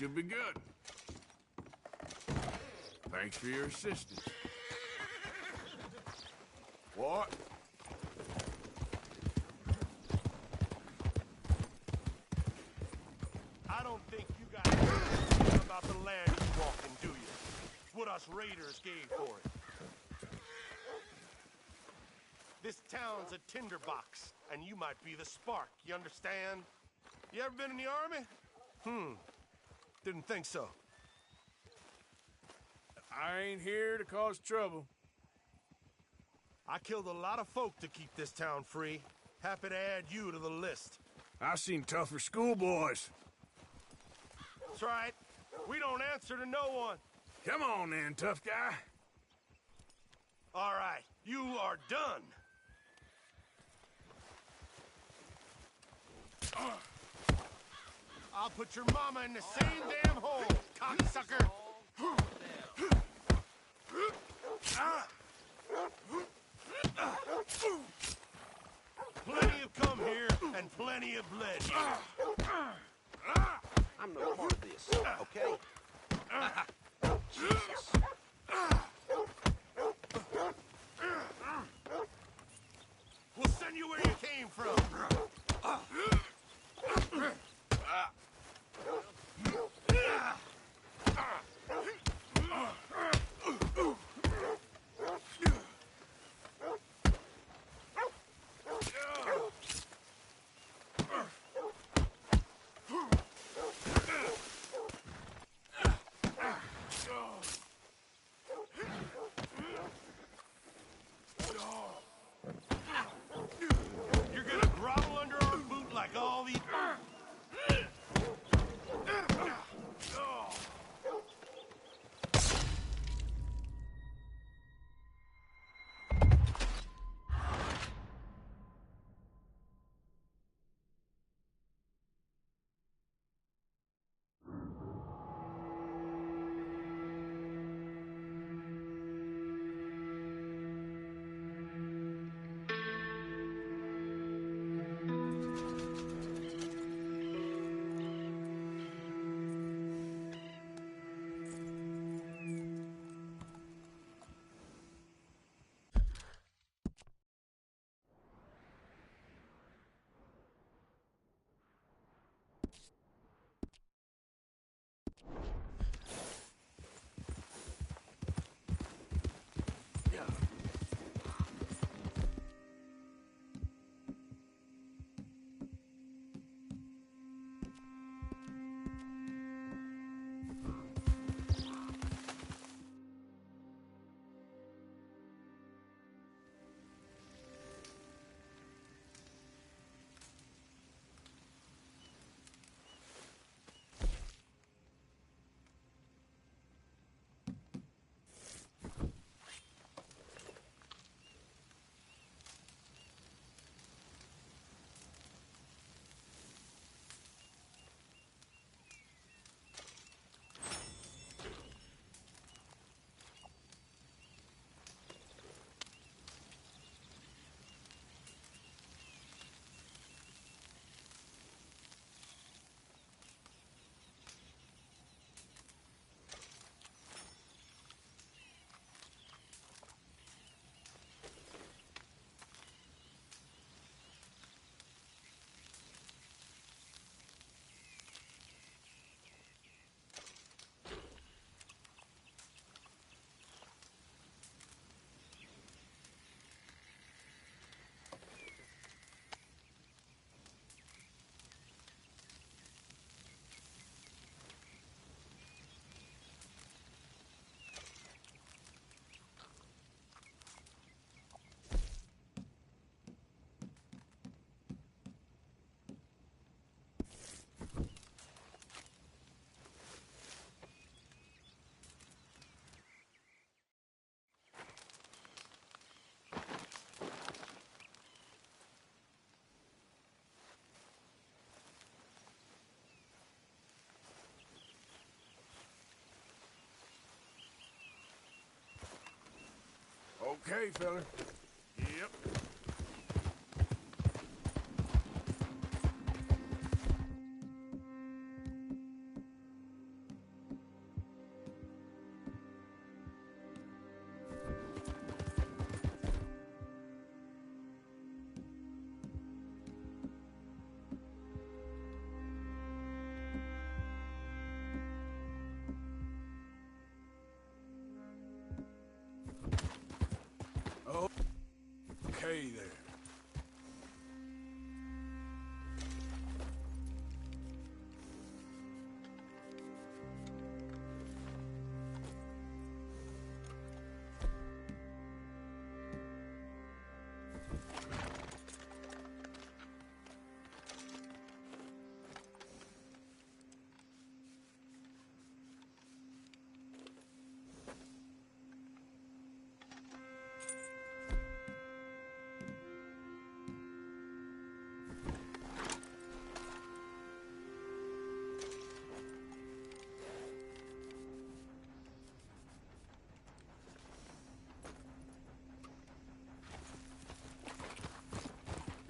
should be good. Thanks for your assistance. What? I don't think you guys know about the land you walking, do you? It's what us raiders gave for it. This town's a tinderbox, and you might be the spark, you understand? You ever been in the army? Didn't think so. I ain't here to cause trouble. I killed a lot of folk to keep this town free. Happy to add you to the list. I've seen tougher schoolboys. That's right. We don't answer to no one. Come on then, tough guy. All right, you are done. I'll put your mama in the same damn hole, cocksucker. Plenty have come here, and plenty have bled here. I'm no part of this, okay? Jesus. We'll send you where you came from. You're gonna grovel under our boot like all these... Okay, fella. Yep.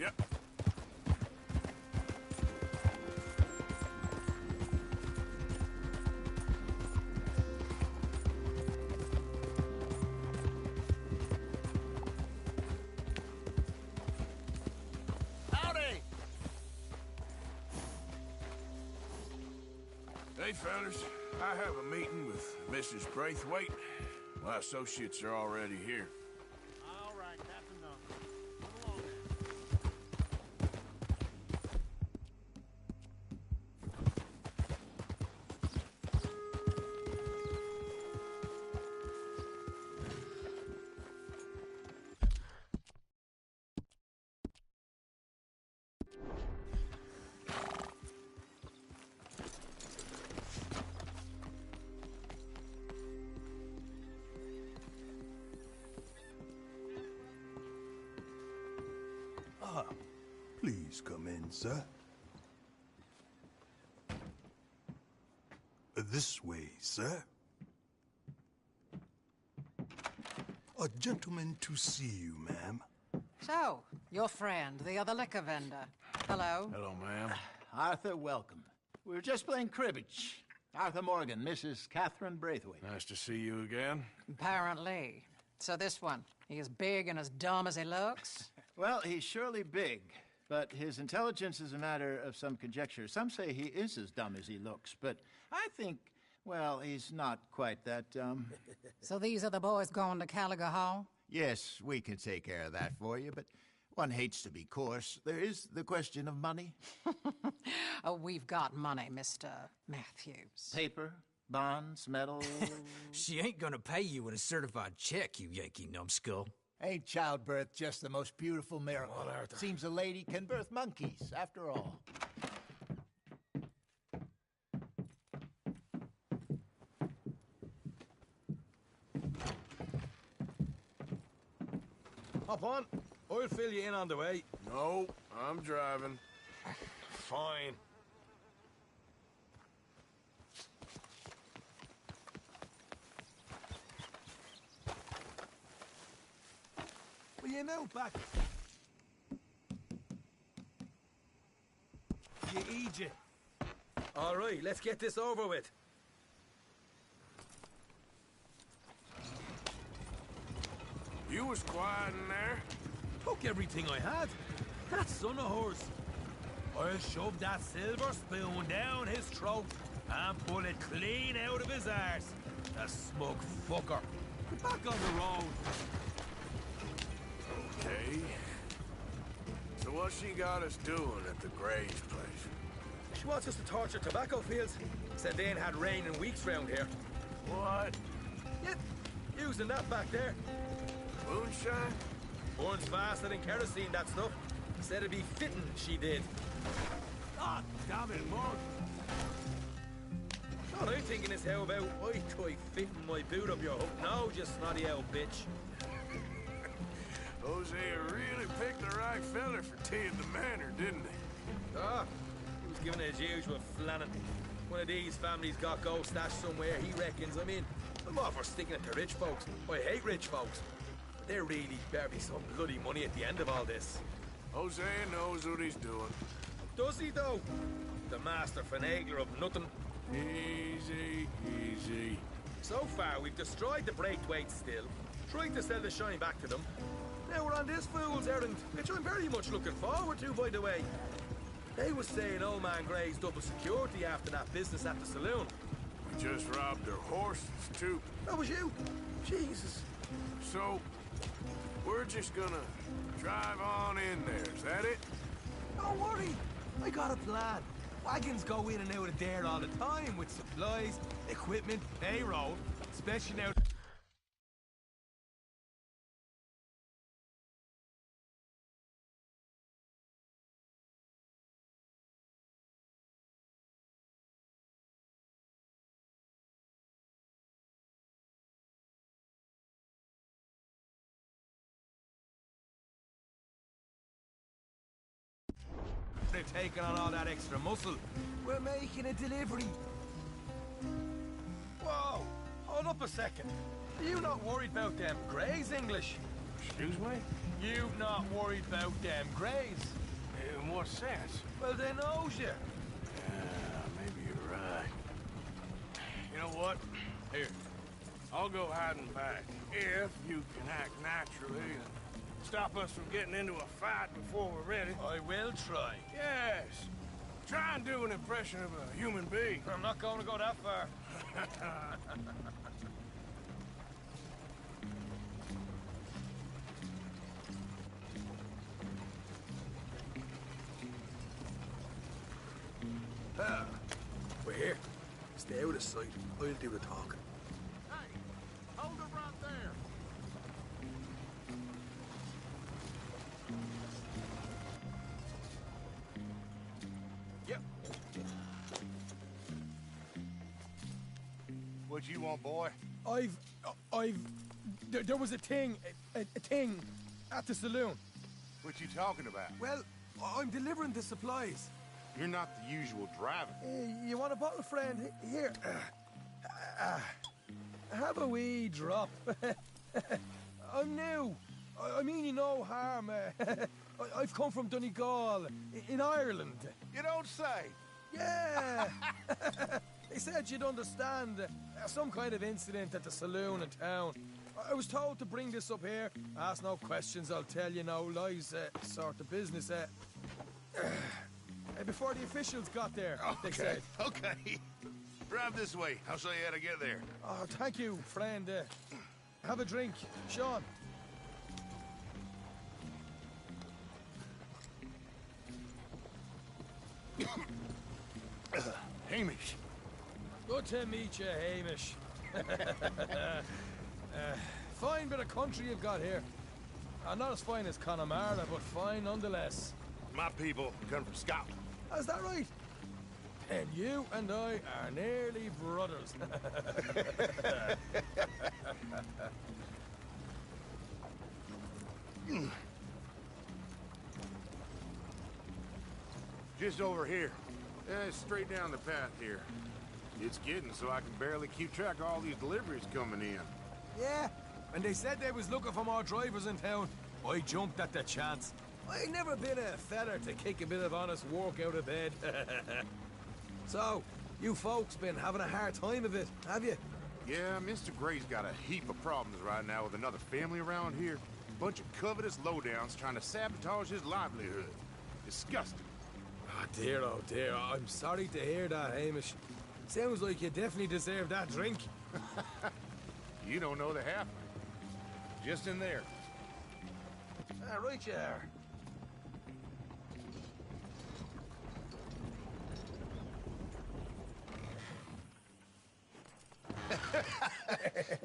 Yep. Howdy! Hey, fellas. I have a meeting with Mrs. Braithwaite. My associates are already here. All right, that's enough. Come along. Please come in, sir. This way, sir. A gentleman to see you, ma'am. So, your friend, the other liquor vendor. Hello. Hello, ma'am. Arthur, welcome. We were just playing cribbage. Arthur Morgan, Mrs. Catherine Braithwaite. Nice to see you again. Apparently. So this one, he is big and as dumb as he looks? Well, he's surely big, but his intelligence is a matter of some conjecture. Some say he is as dumb as he looks, but I think, well, he's not quite that dumb. So these are the boys going to Gallagher Hall? Yes, we can take care of that for you, but one hates to be coarse. There is the question of money. Oh, we've got money, Mr. Matthews. Paper, bonds, metal. She ain't gonna pay you with a certified check, you Yankee numbskull. Ain't childbirth just the most beautiful miracle? Seems a lady can birth monkeys, after all. Hop on. I'll fill you in on the way. No, I'm driving. Fine. Will you know back? You idiot. All right, let's get this over with. You was quiet in there. Took everything I had. That son of hers. I'll shove that silver spoon down his throat and pull it clean out of his arse. The smug fucker. Get back on the road. Okay. So what she got us doing at the Gray's place? She wants us to torture tobacco fields. Said they ain't had rain in weeks round here. What? Yep, using that back there. Moonshine? Burns faster than kerosene, that stuff. Said it'd be fitting, she did. God damn it, Mark. All I'm thinking is how about I try fitting my boot up your hook now, you snotty old bitch. Hosea really picked the right fella for tea at the manor, didn't he? Ah, he was giving it his usual flannin'. One of these families got gold stashed somewhere, he reckons. I mean, I'm all for sticking it to rich folks. I hate rich folks. But there really better be some bloody money at the end of all this. Hosea knows what he's doing. Does he, though? The master finagler of nothing. Easy, easy. So far, we've destroyed the Braithwaite still, tried to sell the shine back to them. Now we're on this fool's errand, which I'm very much looking forward to, by the way. They was saying old man Gray's double security after that business at the saloon. We just robbed their horses, too. That was you? Jesus. So, we're just gonna drive on in there, is that it? Don't worry, I got a plan. Wagons go in and out of there all the time with supplies, equipment, payroll, especially now. They've taken on all that extra muscle. We're making a delivery. Whoa! Hold up a second. Are you not worried about them Gray's English? Excuse me? You not worried about them Greys? In what sense? Well, they knows you. Maybe you're right. You know what? Here, I'll go hiding back. If you can act naturally and stop us from getting into a fight before we're ready. I will try. Yes. Try and do an impression of a human being. I'm not going to go that far. We're here. Stay out of sight. I'll do the talking. Hey, hold it right there. Yep. What you want, boy? There was a thing at the saloon. What you talking about? Well, I'm delivering the supplies. You're not the usual driver. You want a bottle, friend? Here. Have a wee drop. I'm new. I mean you no harm. I've come from Donegal, in Ireland. You don't say. Yeah. They said you'd understand. Some kind of incident at the saloon in town. I was told to bring this up here. Ask no questions, I'll tell you no lies. Sort of business. Before the officials got there, they said. Okay. Drive this way. I'll show you how to get there. Oh, thank you, friend. Have a drink. Sean. Hamish. Good to meet you, Hamish. Fine bit of country you've got here. Not as fine as Connemara, but fine nonetheless. My people come from Scotland. Is that right? And you and I are nearly brothers. Just over here. Straight down the path here. It's getting so I can barely keep track of all these deliveries coming in. Yeah, and they said they was looking for more drivers in town. I jumped at the chance. I never been a feller to kick a bit of honest work out of bed. So, you folks been having a hard time of it, have you? Yeah, Mr. Gray's got a heap of problems right now with another family around here. Bunch of covetous lowdowns trying to sabotage his livelihood. Disgusting. Oh dear, I'm sorry to hear that, Hamish. Sounds like you definitely deserve that drink. You don't know the half. Just in there. Right you are.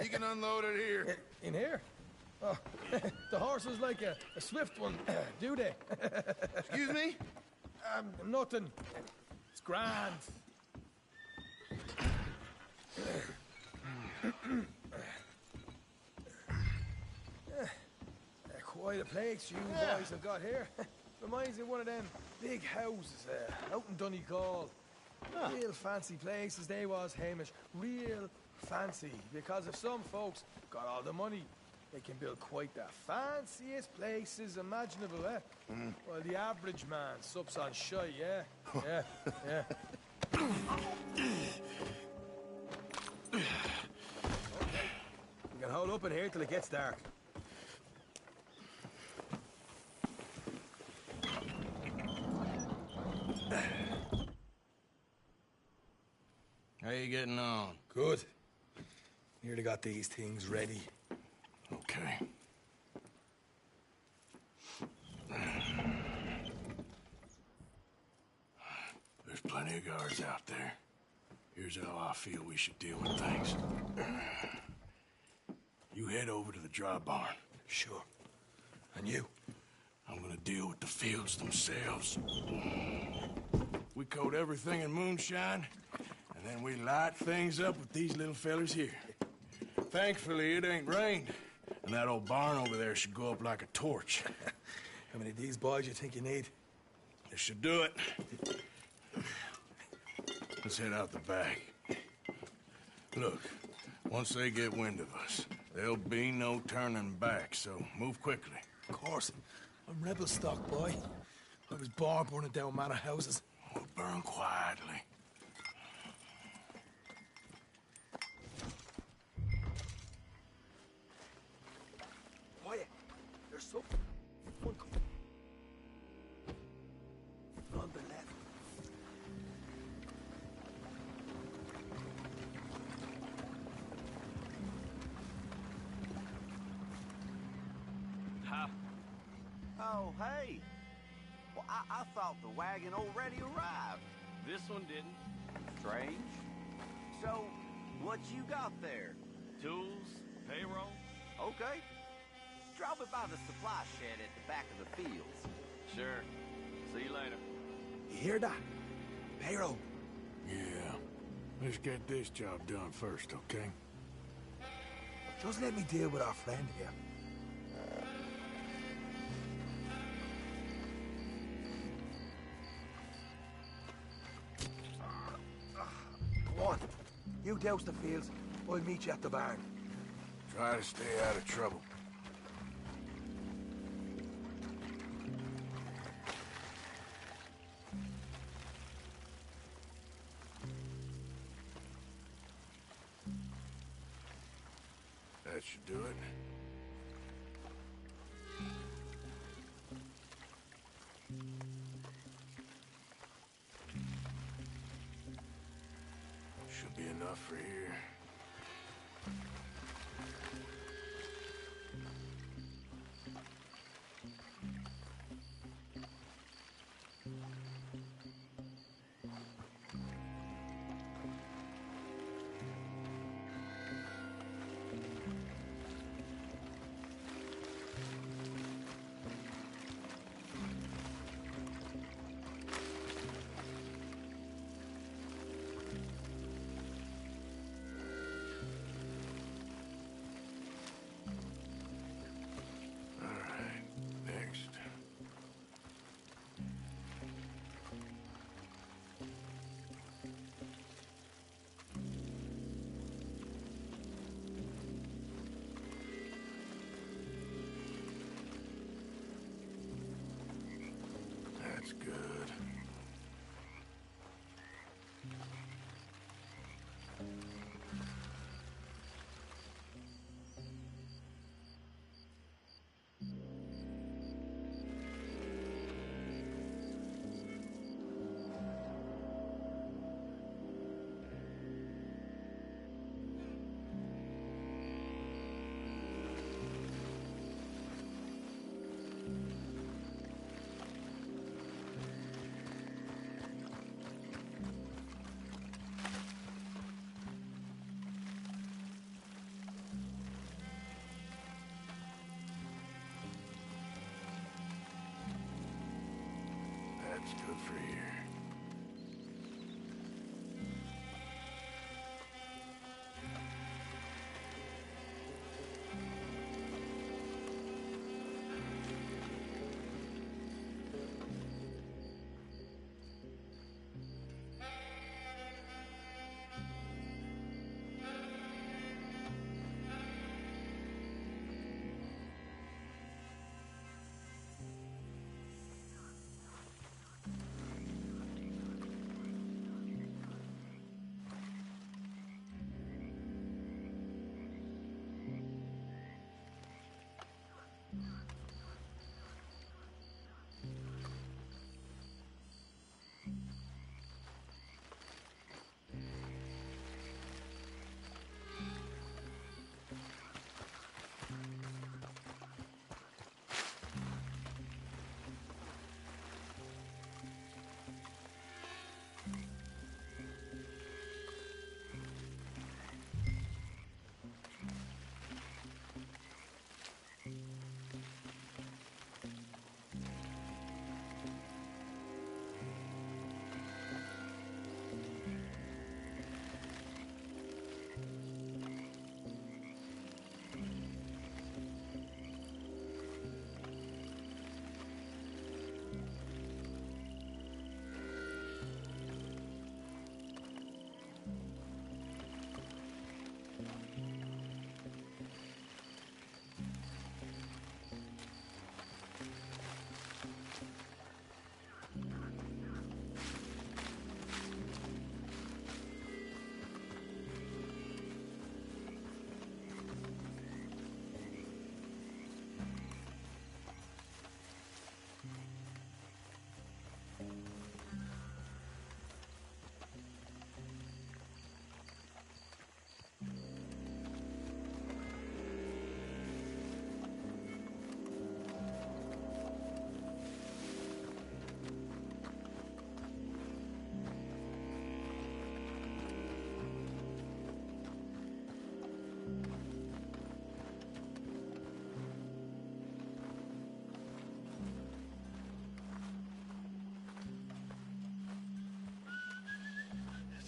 You can unload it here. In here? Oh, the horse is like a swift one, do they? Excuse me? Nothing. It's grand. Quite a place you boys have got here. Reminds me of one of them big houses out in Donegal. Real fancy places they was, Hamish. Real fancy. Because if some folks got all the money, they can build quite the fanciest places imaginable, Well, the average man sups on shy, yeah? Yeah. We can hold up in here till it gets dark. How you getting on? Good. Nearly got these things ready. Okay. There's plenty of guards out there. Here's how I feel we should deal with things. You head over to the dry barn. Sure. And you? I'm gonna deal with the fields themselves. We coat everything in moonshine, and then we light things up with these little fellers here. Thankfully, it ain't rained, and that old barn over there should go up like a torch. How many of these boys you think you need? This should do it. Let's head out the back. Look, once they get wind of us, there'll be no turning back, so move quickly. Of course. I'm rebel stock, boy. I was born burning down manor houses. We'll burn quietly. Quiet. There's so... One on the left. Oh, hey. Well, I thought the wagon already arrived. This one didn't. Strange. So, what you got there? Tools, payroll. Okay. Drop it by the supply shed at the back of the fields. Sure. See you later. You hear that? Payroll. Yeah. Let's get this job done first, okay? Just let me deal with our friend here. Go on. You douse the fields. I'll meet you at the barn. Try to stay out of trouble. That should do it. Should be enough for here. That's good. That's good for here.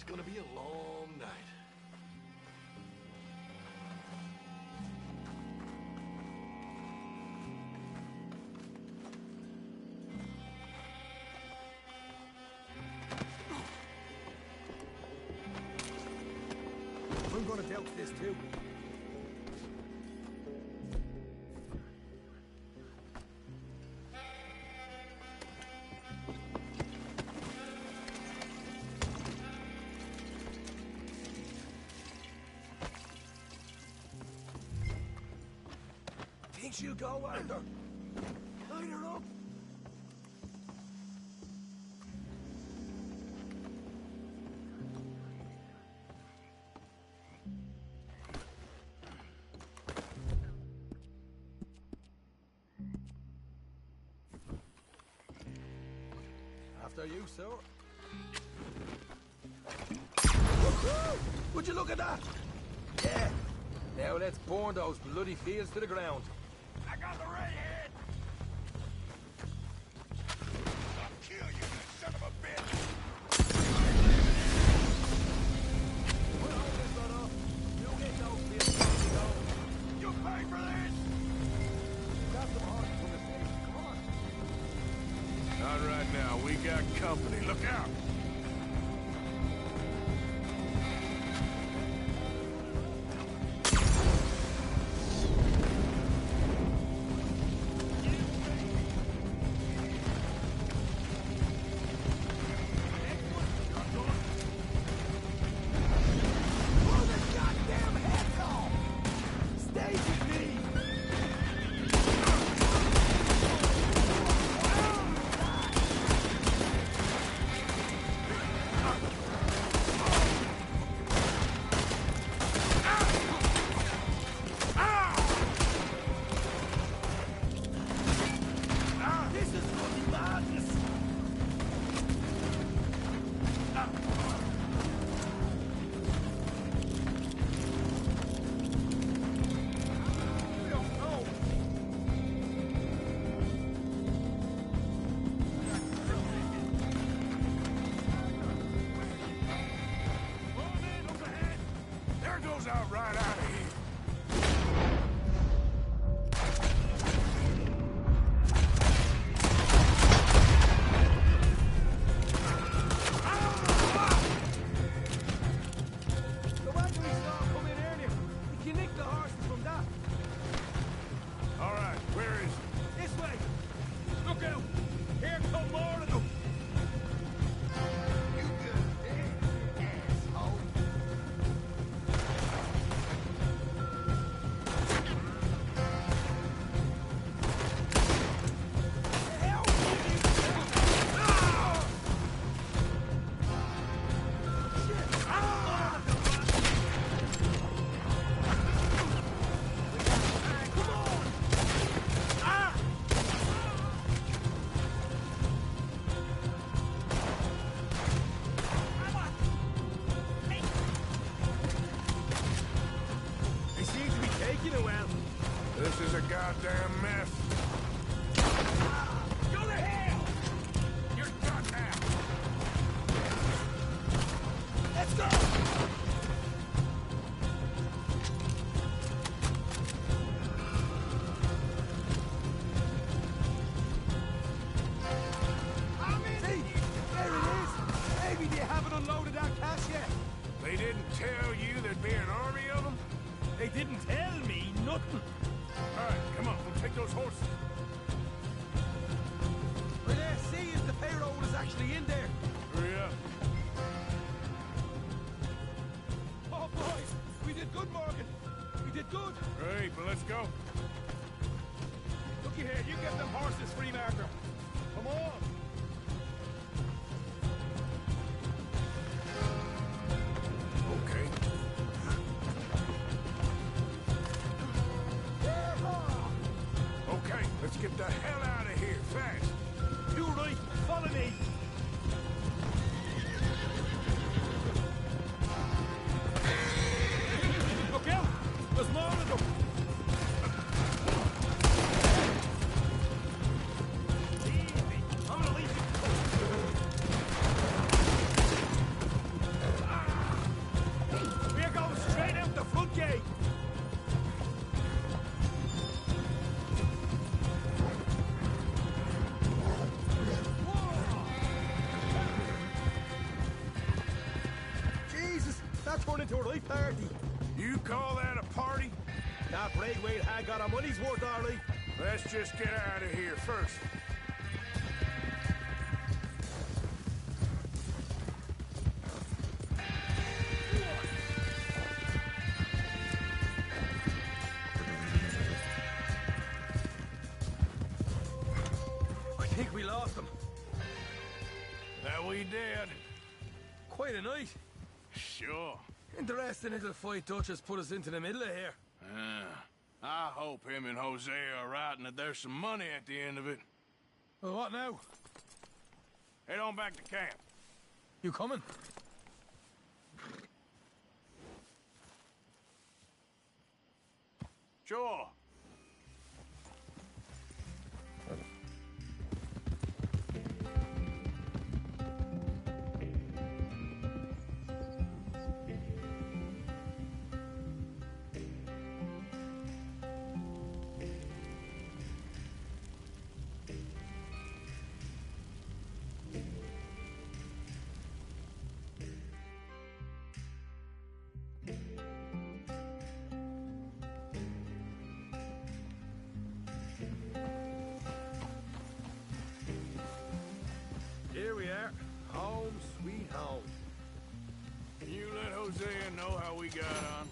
gonna be a long night. I'm gonna deal with this too. Think she'll go under? Line her up. After you, sir. Would you look at that? Yeah. Now let's burn those bloody fields to the ground. I got the redhead! I'll kill you, you son of a bitch! Put all this one up. You get those fields to go. You pay for this! Got some heart from the face. Come on. Not right now. We got company. Look out! Out right out of here. So why do we start coming earlier? We can nick the horses from that. All right, where is it? This way. Look out. Here come more of them. You good, asshole. This is a goddamn mess. Go to hell! You're done now. Let's go! See? There it is. Maybe they haven't unloaded our cash yet. They didn't tell you there'd be an army of them? They didn't tell me nothing. All right, come on, we'll take those horses. We're there, see if the payroll is actually in there. Hurry up. Oh, boys, we did good, Morgan. We did good. Great, but let's go. Looky here, you get them horses free, Marker. Come on. Okay. Okay, let's get the hell out of here, fast. You right, follow me. Look out, there's more of them. into a right party. You call that a party? That Braithwaite had got our money's worth, all right. Let's just get out of here first. I think we lost them. That we did. Quite a night. Sure. Interesting little fight Duchess put us into the middle of here. I hope him and Hosea are right and that there's some money at the end of it. Well, what now? Head on back to camp. You coming? Sure. Here we are. Home, sweet home. Can you let Hosea know how we got on?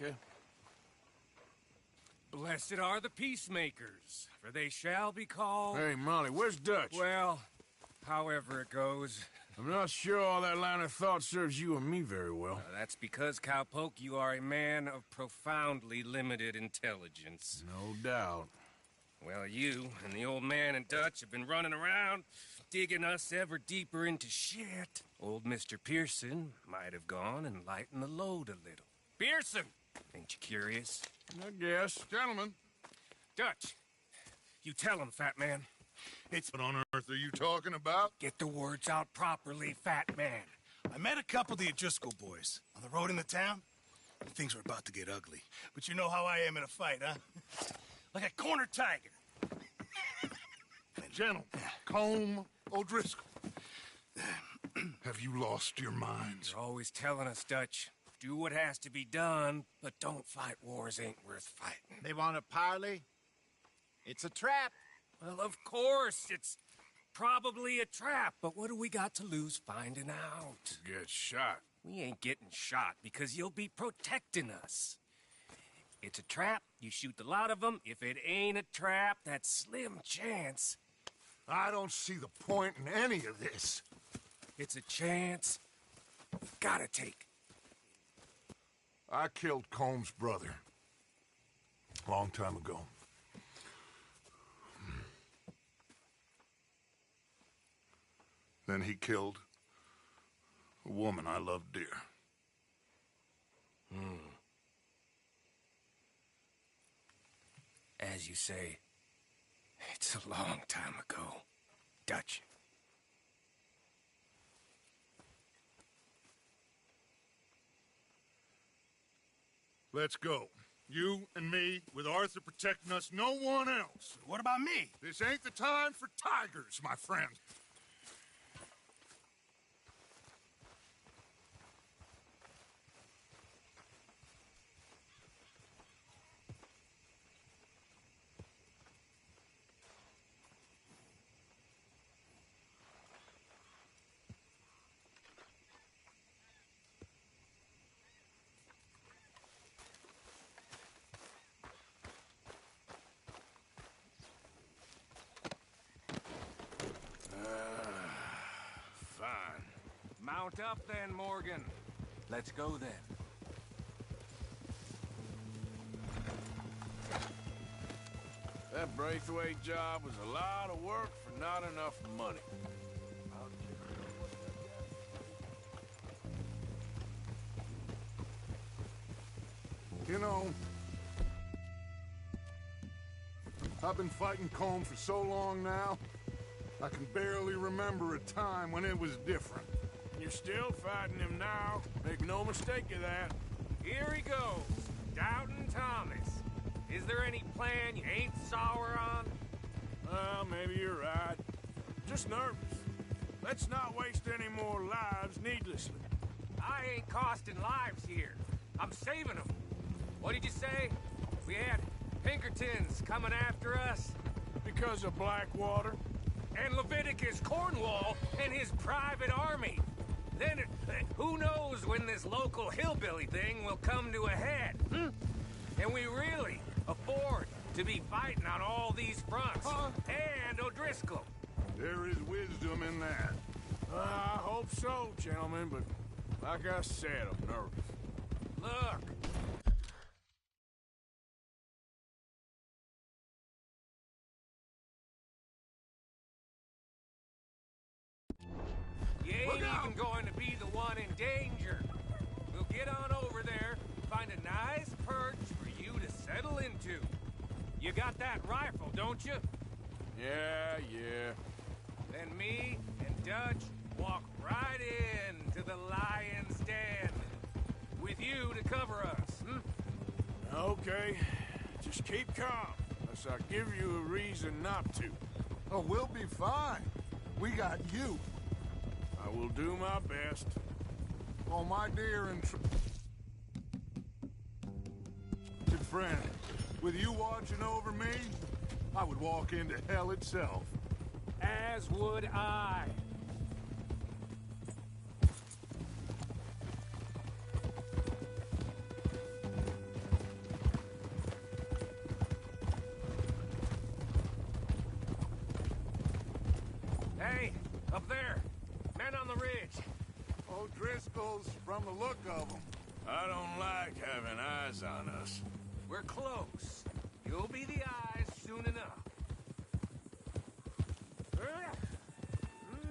Micah. Blessed are the peacemakers, for they shall be called... Hey, Molly, where's Dutch? Well, however it goes. I'm not sure all that line of thought serves you and me very well. That's because, Cowpoke, you are a man of profoundly limited intelligence. No doubt. Well, you and the old man and Dutch have been running around, digging us ever deeper into shit. Old Mr. Pearson might have gone and lightened the load a little. Pearson! Ain't you curious? I guess. Gentlemen. Dutch, you tell him, fat man. What on earth are you talking about? Get the words out properly, fat man. I met a couple of the O'Driscoll boys on the road into town. Things were about to get ugly. But you know how I am in a fight, huh? Like a corner tiger. Gentlemen, Colm O'Driscoll. Have you lost your minds? You're always telling us, Dutch. Do what has to be done, but don't fight wars ain't worth fighting. They want a parley? It's a trap. Well, of course, it's probably a trap, but what do we got to lose finding out? Get shot. We ain't getting shot because you'll be protecting us. It's a trap, you shoot the lot of them. If it ain't a trap, that's slim chance. I don't see the point in any of this. It's a chance you've gotta take. I killed Colm's brother. A long time ago. Then he killed a woman I loved dear. As you say, it's a long time ago, Dutch. Let's go. You and me, with Arthur protecting us, no one else. What about me? This ain't the time for tigers, my friend. Mount up then, Morgan. Let's go then. That Braithwaite job was a lot of work for not enough money. You know, I've been fighting Colm for so long now, I can barely remember a time when it was different. You're still fighting him now. Make no mistake of that. Here he goes, Doubting Thomas. Is there any plan you ain't sour on? Well, maybe you're right. Just nervous. Let's not waste any more lives needlessly. I ain't costing lives here. I'm saving them. What did you say? We had Pinkertons coming after us? Because of Blackwater? And Leviticus Cornwall and his private army. Then, who knows when this local hillbilly thing will come to a head, And we really afford to be fighting on all these fronts. And O'Driscoll. There is wisdom in that. I hope so, gentlemen, but like I said, I'm nervous. Look. You ain't even going to be the one in danger. We'll get on over there, find a nice perch for you to settle into. You got that rifle, don't you? Yeah. Then me and Dutch walk right in to the lion's den. With you to cover us, Okay. Just keep calm, unless I give you a reason not to. Oh, we'll be fine. We got you. I will do my best. Oh, my dear and good friend, with you watching over me, I would walk into hell itself. As would I. Up there. Men on the ridge. O'Driscoll's from the look of them. I don't like having eyes on us. We're close. You'll be the eyes soon enough.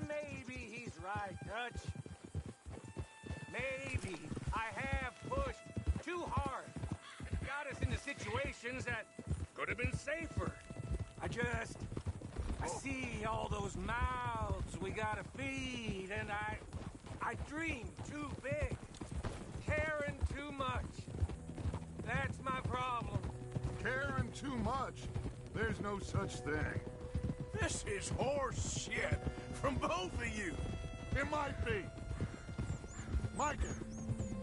Maybe he's right, Dutch. Maybe I have pushed too hard. Got us into situations that could have been safer. I see all those mouths we gotta feed, and I dream too big. Caring too much. That's my problem. Caring too much? There's no such thing. This is horse shit from both of you. It might be. Micah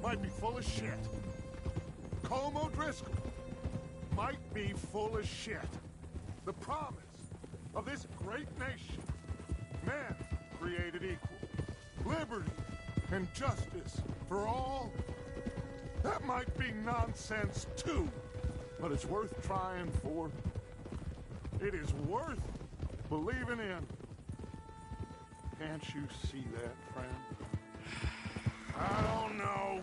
might be full of shit. Colm O'Driscoll might be full of shit. The promise of this great nation, men created equal, liberty and justice for all, that might be nonsense too, but it's worth trying for. It is worth believing in. Can't you see that, friend? I don't know.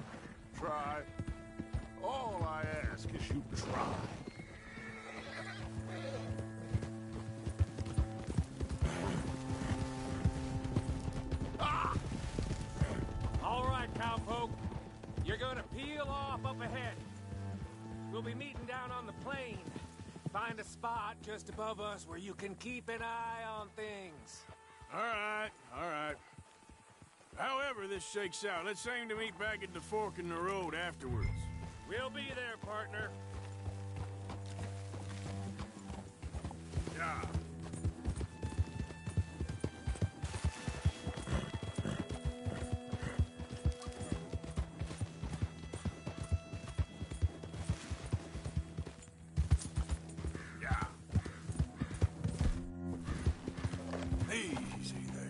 Try. All I ask is you try. All right, cowpoke. You're gonna peel off up ahead. We'll be meeting down on the plain. Find a spot just above us where you can keep an eye on things. All right. However this shakes out, let's aim to meet back at the fork in the road afterwards. We'll be there, partner. Yeah. Easy there.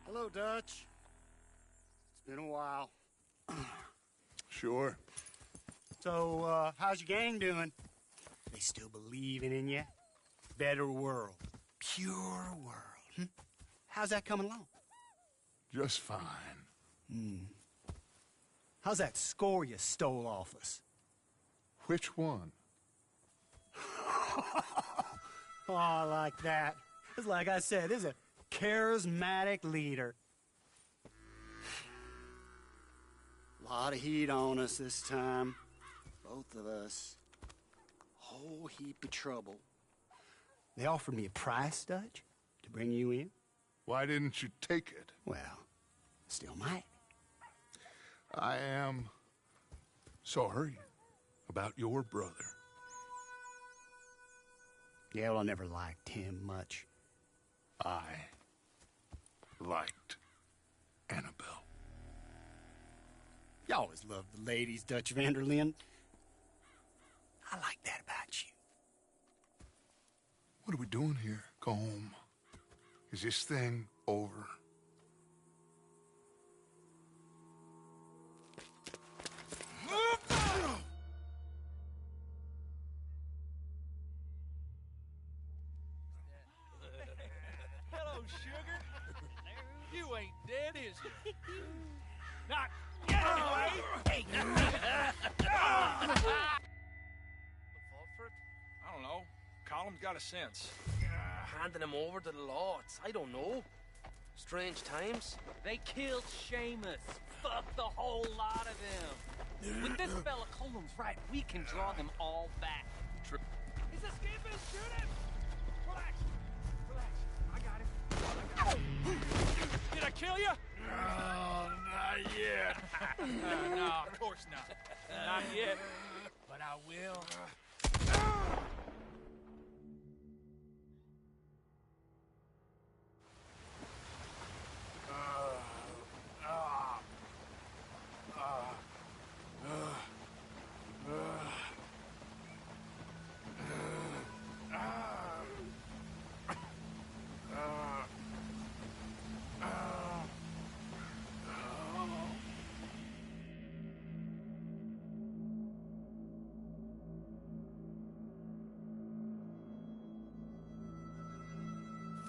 Hello, Dutch. It's been a while. Sure. So, how's your gang doing? They still believing in you? Better world. Pure world. How's that coming along? Just fine. How's that score you stole off us? Which one? Oh, I like that. It's like I said, this is a charismatic leader. Lot of heat on us this time. Both of us. Whole heap of trouble. They offered me a price, Dutch, to bring you in. Why didn't you take it? Well, still might. I am sorry about your brother. Yeah, well, I never liked him much. I liked Annabelle. You always loved the ladies, Dutch van der Linde. I like that about you. What are we doing here? Go home. Is this thing over? Hello, sugar. You ain't dead, is you? Not yet, anyway! Hey! Fall for it? I don't know. Colum's got a sense. Handing him over to the lords. I don't know. Strange times? They killed Seamus. Fuck the whole lot of them. With this fella Colum's right, we can draw them all back. True. He's escaping! Shoot him! Relax. Relax. I got him. Did I kill you? Oh, not yet. No, of course not. Not yet. But I will.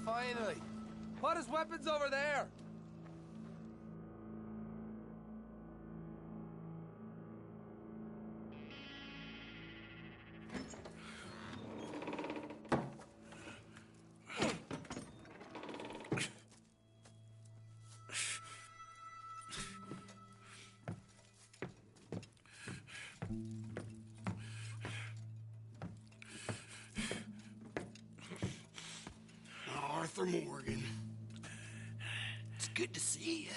Finally! Put his weapons over there! Arthur Morgan. It's good to see you.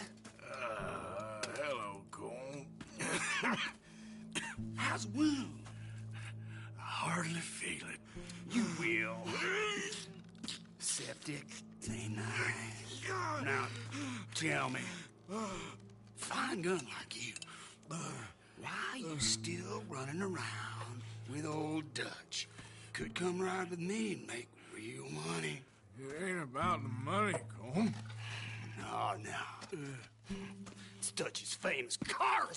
Hello, Colm. How's the wound? I hardly feel it. You will. Septic. Ain't nice. Now, tell me. Fine gun like you. Why you still running around with old Dutch? Could come ride with me and make real money. It ain't about the money, Colm. No, no. It's Dutch's famous cars.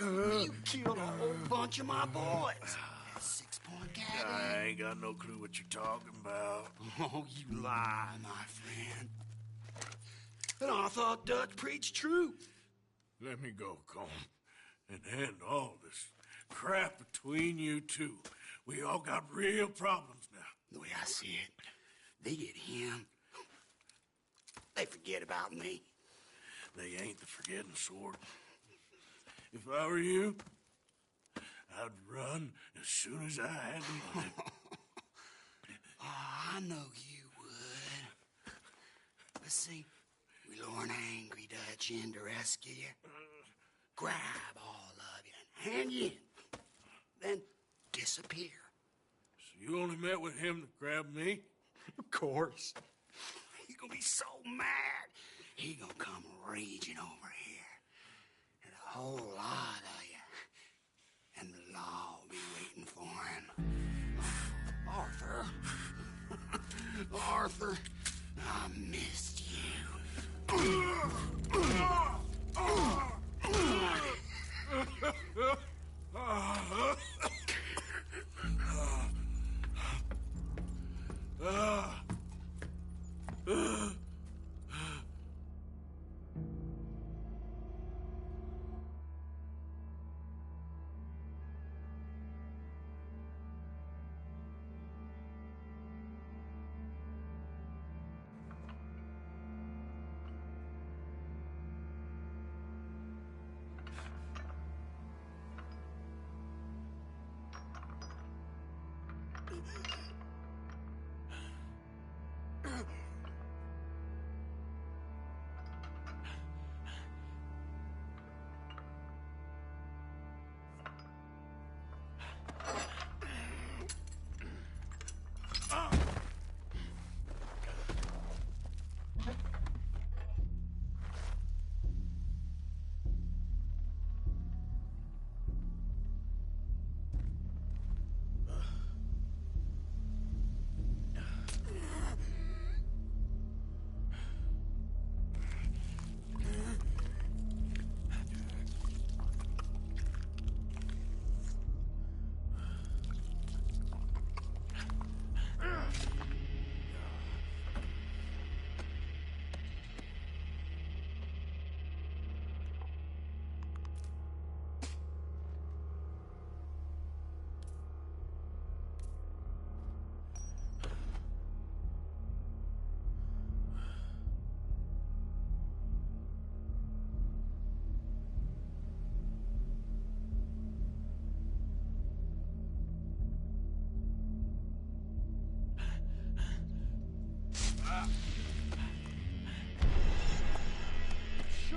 You killed a whole bunch of my boys. That 6-point gag. I ain't got no clue what you're talking about. Oh, you lie, my friend. But I thought Dutch preached truth. Let me go, Colm, and end all this crap between you two. We all got real problems now. The way I see it, they get him. They forget about me. They ain't the forgetting sort. If I were you, I'd run as soon as I had the money. Oh, I know you would. But see, we lure an angry Dutch in to rescue you. Grab all of you and hand you in. Then disappear. So you only met with him to grab me? Of course. He gonna be so mad. He gonna come raging over here. And a whole lot of you. And the law will be waiting for him. Arthur. Arthur, I missed you.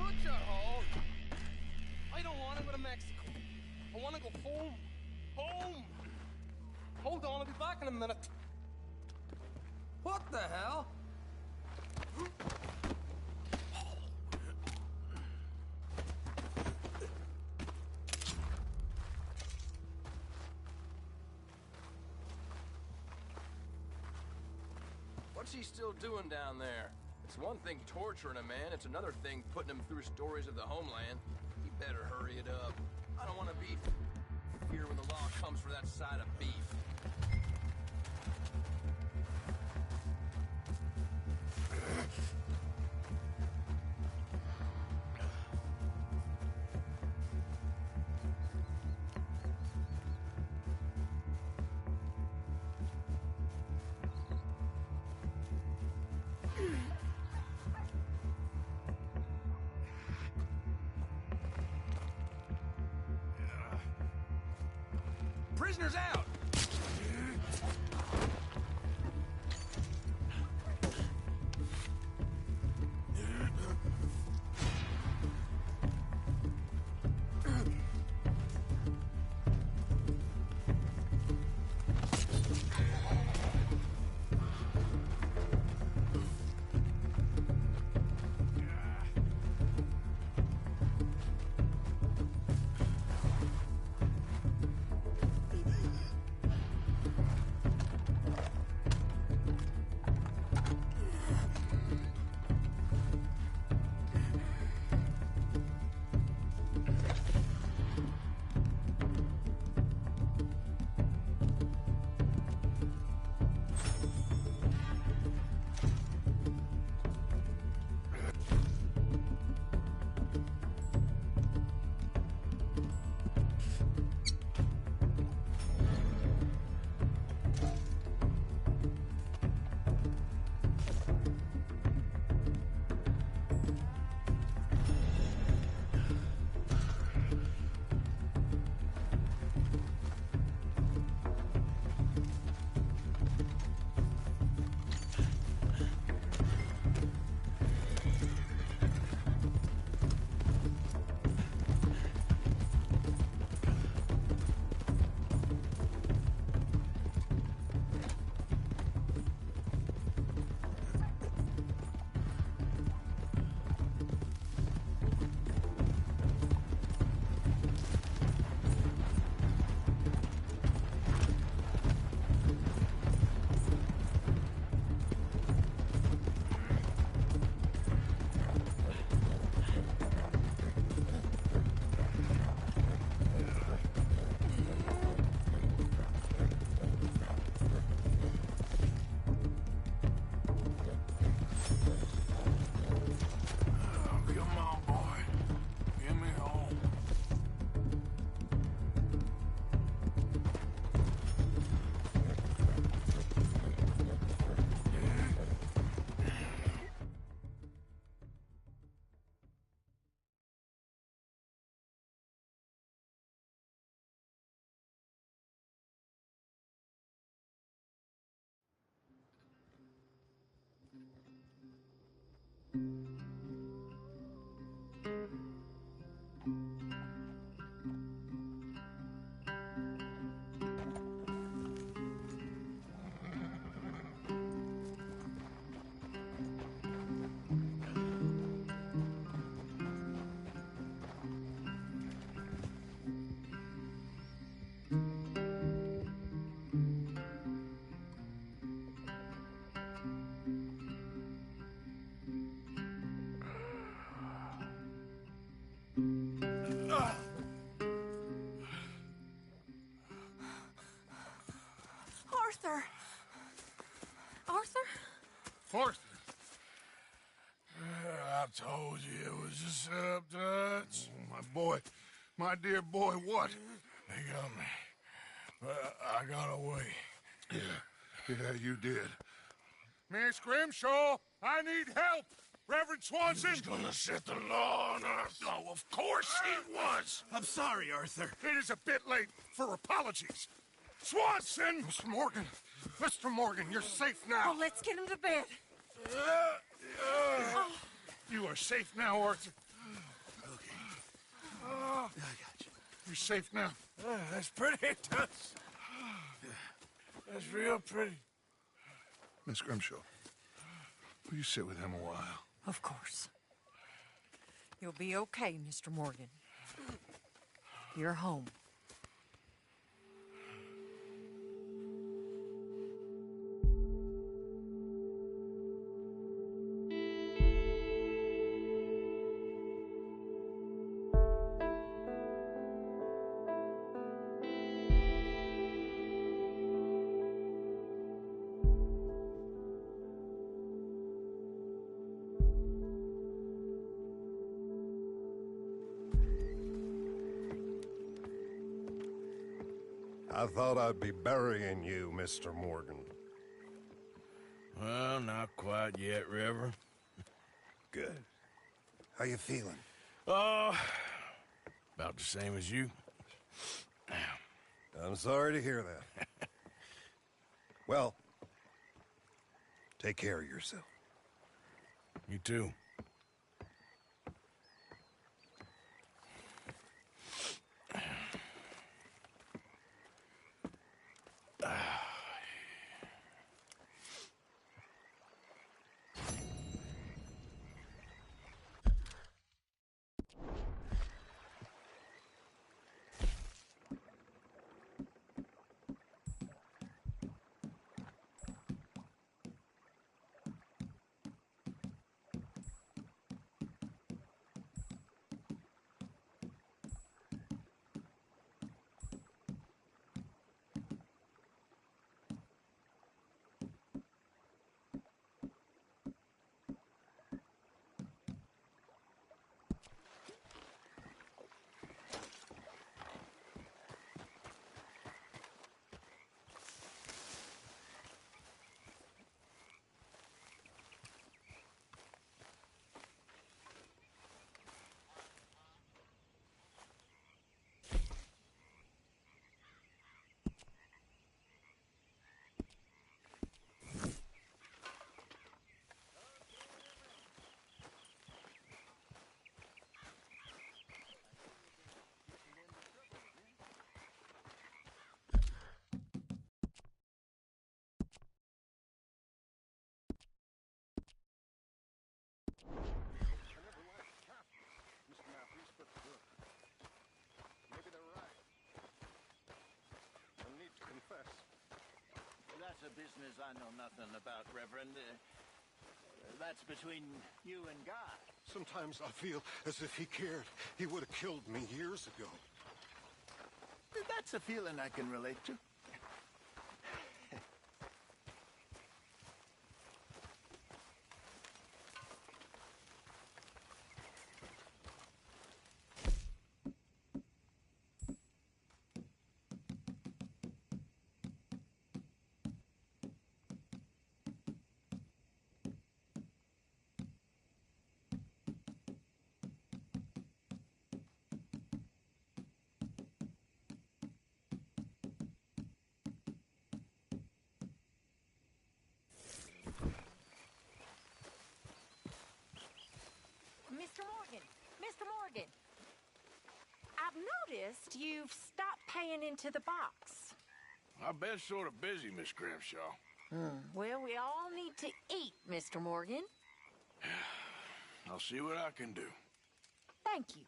touch her, Hall. I don't want to go to Mexico. I want to go home. Home! Hold on, I'll be back in a minute. What the hell? What's he still doing down there? It's one thing torturing a man, it's another thing putting him through stories of the homeland. He better hurry it up. I don't want to be here when the law comes for that side of beef. Prisoners out! Arthur! Arthur? Arthur? I told you it was a setup, Dutch. My boy, my dear boy, what? They got me. But I got away. Yeah, you did. Miss Grimshaw, I need help! Reverend Swanson! He's gonna set the law on us. Oh, of course he was. I'm sorry, Arthur. It is a bit late for apologies. Swanson! Mr. Morgan, you're safe now. Oh, let's get him to bed. You are safe now, Arthur. I got you. You're safe now. That's pretty, Tuts. That's real pretty. Miss Grimshaw, will you sit with him a while? Of course. You'll be okay, Mr. Morgan. You're home. I thought I'd be burying you, Mr. Morgan. Well, not quite yet, Reverend. Good. How you feeling? Oh, about the same as you. I'm sorry to hear that. Well, take care of yourself. You too. That's a business I know nothing about, Reverend. That's between you and God. Sometimes I feel as if he cared. He would have killed me years ago. That's a feeling I can relate to. Mr. Morgan! Mr. Morgan! I've noticed you've stopped paying into the box. I've been sort of busy, Miss Grimshaw. Well, we all need to eat, Mr. Morgan. I'll see what I can do. Thank you.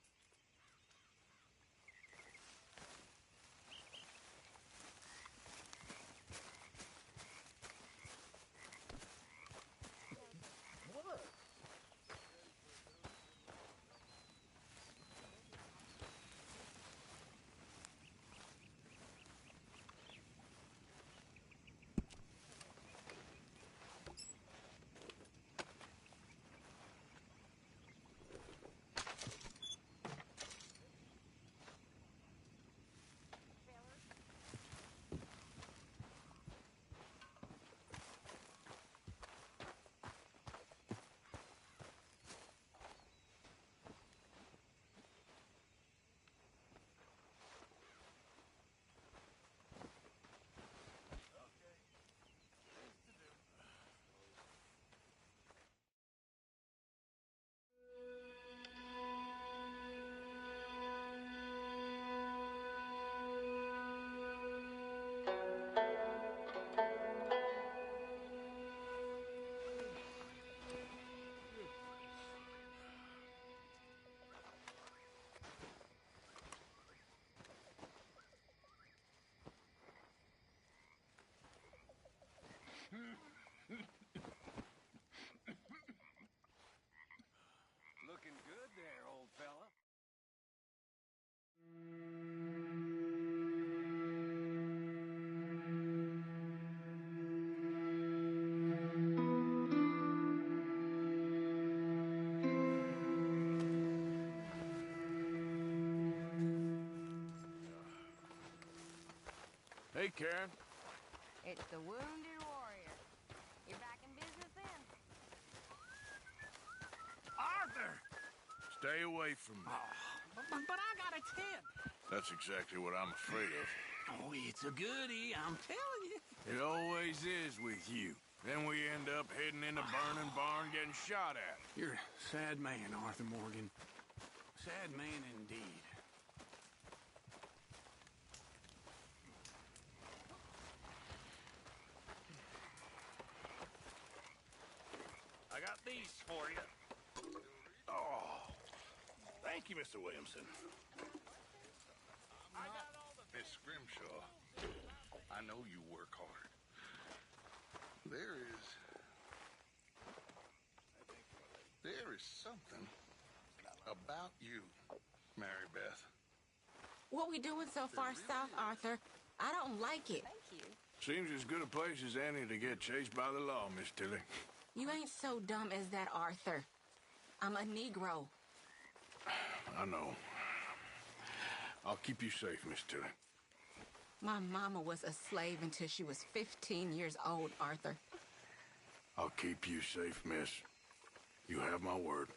there, old fella. Hey, Karen. It's the Wounded Warrior. You're back in business then? Arthur! Stay away from me. But I got a tip. That's exactly what I'm afraid of. Oh, it's a goodie, I'm telling you. It always is with you. Then we end up heading in a burning barn getting shot at. You're a sad man, Arthur Morgan. Sad man indeed. I got these for you. Oh, thank you, Mr. Williamson. Miss Grimshaw, I know you work hard. There is something about you, Mary Beth. What we doing so far south, Arthur? I don't like it. Thank you. Seems as good a place as any to get chased by the law, Miss Tilly. You ain't so dumb as that, Arthur. I'm a Negro. I know. I'll keep you safe, Miss Tilly. My mama was a slave until she was 15 years old, Arthur. I'll keep you safe, miss. You have my word.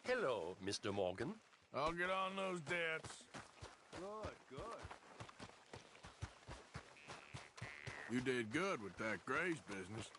Hello, Mr. Morgan. I'll get on those debts. Good, good. You did good with that Grays business.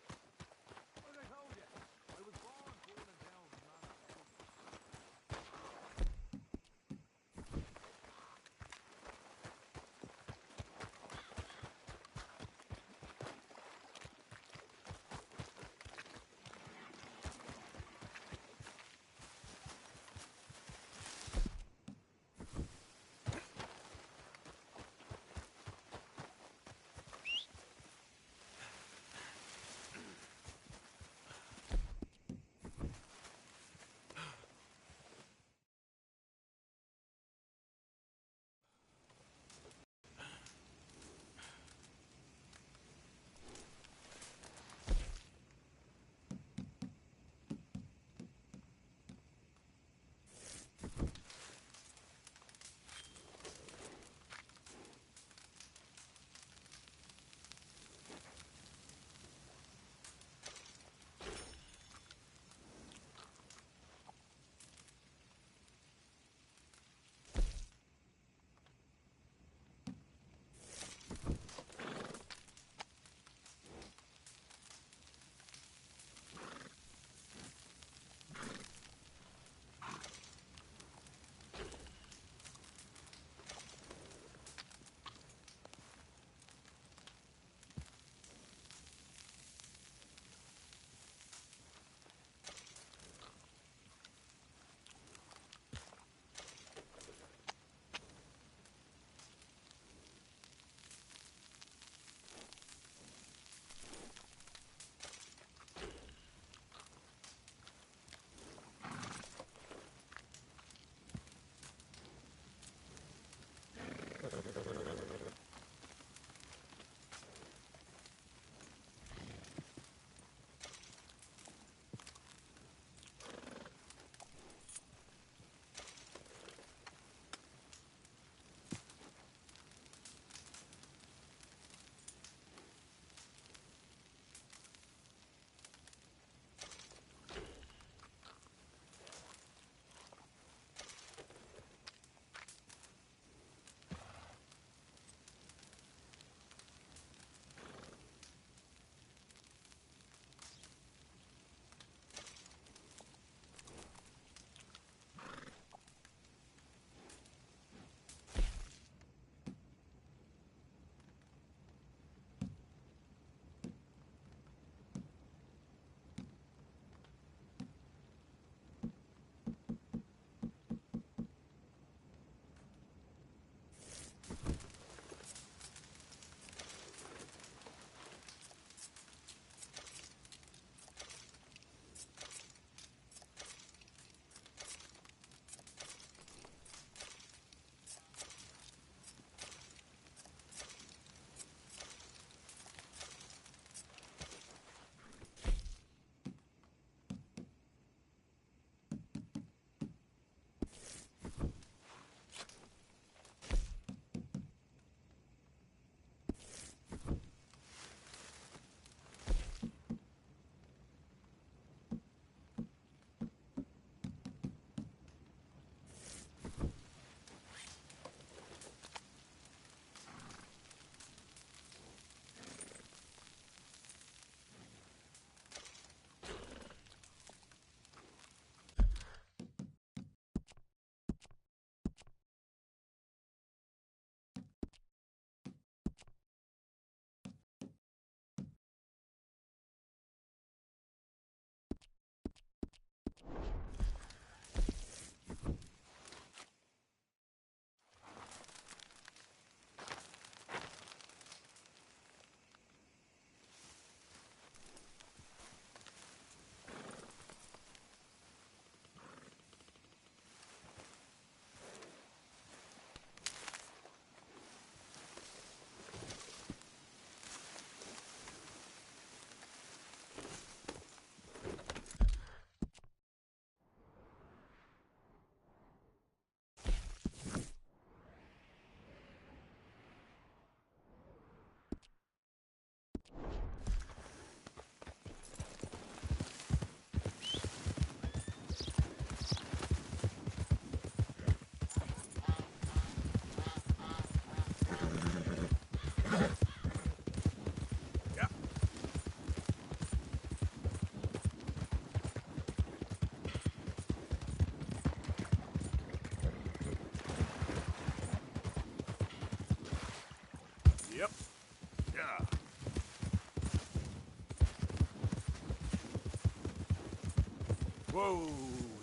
Whoa,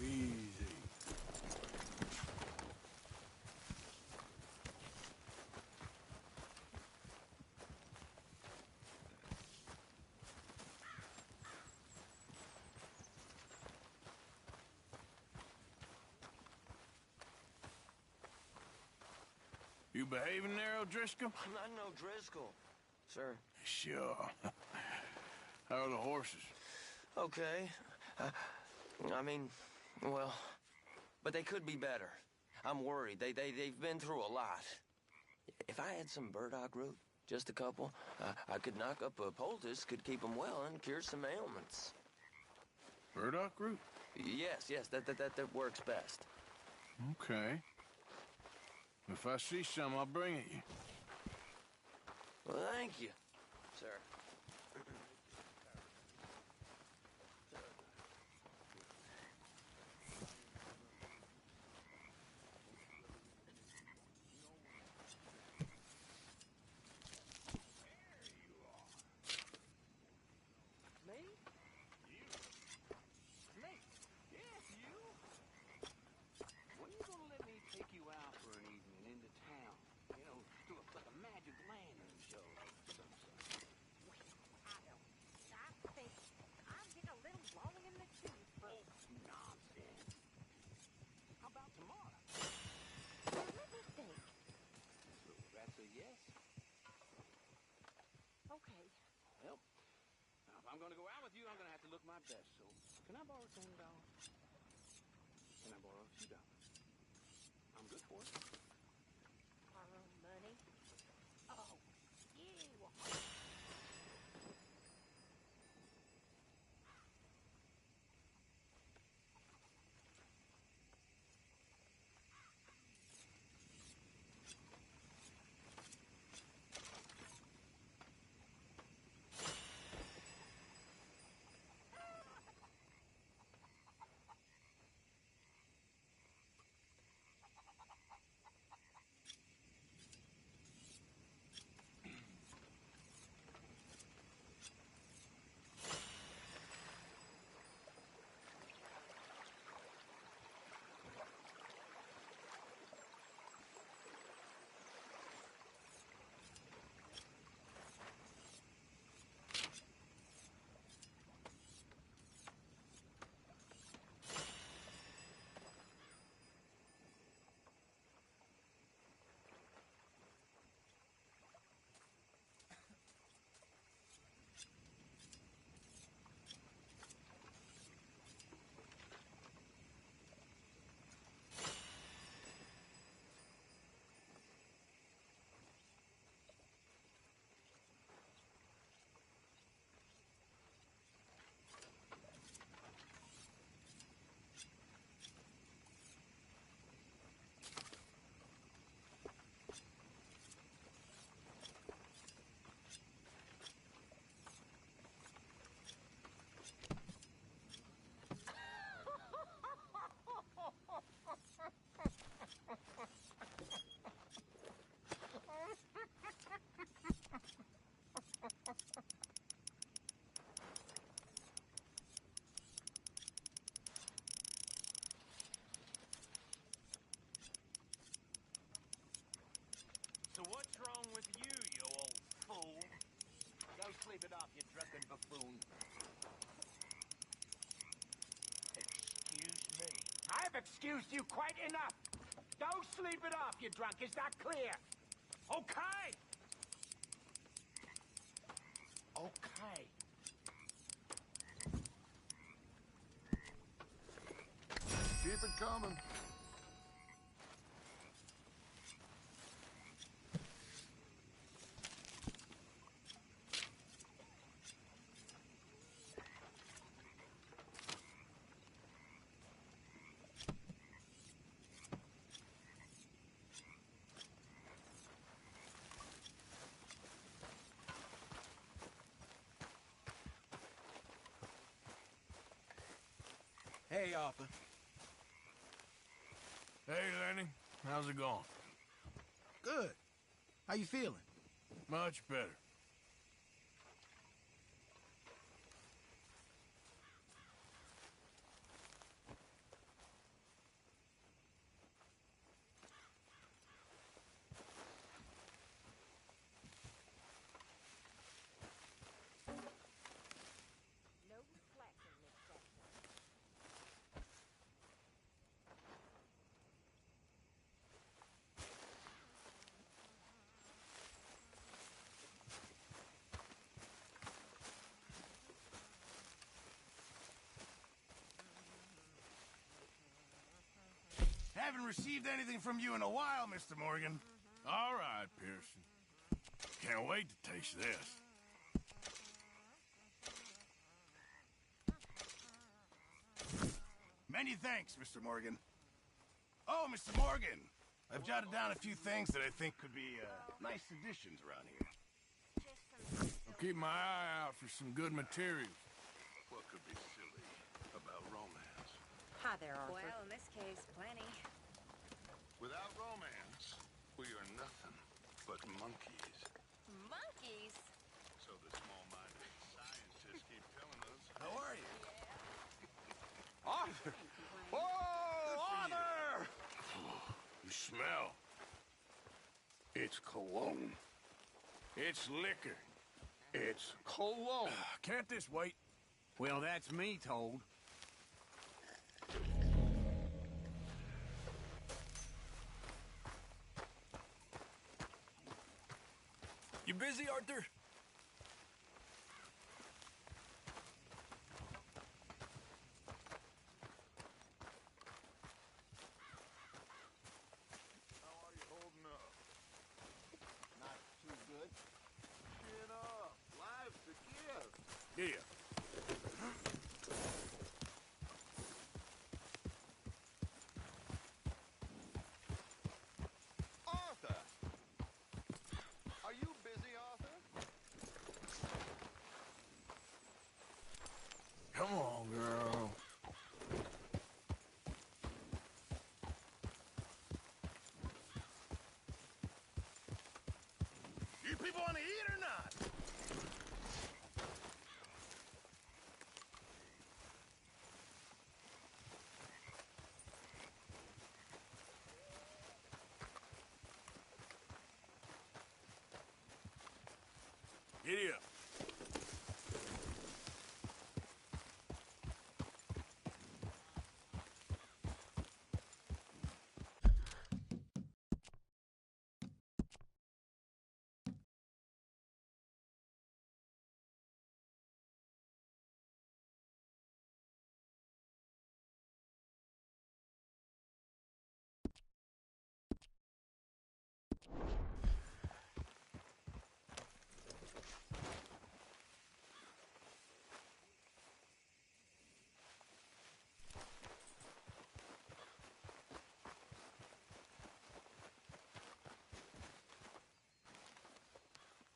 easy. You behaving there, O'Driscoll? I'm not no Driscoll, sir. Sure. How are the horses? Okay. I mean, well, but they could be better. I'm worried. They've been through a lot. If I had some burdock root, just a couple, I could knock up a poultice, could keep them well, and cure some ailments. Burdock root? Yes, that works best. Okay. If I see some, I'll bring it you. Well, thank you, sir. I'm gonna go out with you, I'm gonna have to look my best, so can I borrow $10? Can I borrow a few dollars? I'm good for it. Borrow money? Oh, you. So what's wrong with you, you old fool? Go sleep it off, you drunken buffoon. Excuse me. I've excused you quite enough. Go sleep it off, you drunk. Is that clear? Okay. Okay. Keep it coming. Hey, Arthur. Hey, Lenny. How's it going? Good. How you feeling? Much better. haven't received anything from you in a while, Mr. Morgan. All right, Pearson. Can't wait to taste this. Many thanks, Mr. Morgan. Oh, Mr. Morgan, I've jotted down a few things that I think could be nice additions around here. I'll keep my eye out for some good materials. What could be silly about romance? Hi there, Arthur. Well, in this case, plenty. Without romance, we are nothing but monkeys. Monkeys? So the small-minded scientists keep telling us. How are you? Arthur! Oh, Arthur! You smell. It's cologne. It's liquor. It's cologne. Can't this wait? Well, that's me told. You busy, Arthur? How are you holding up? Not too good. Chin up. Life's a gift. Yeah. Arthur! Are you busy, Arthur? Come on, girl. You people want to eat or not? Giddy up.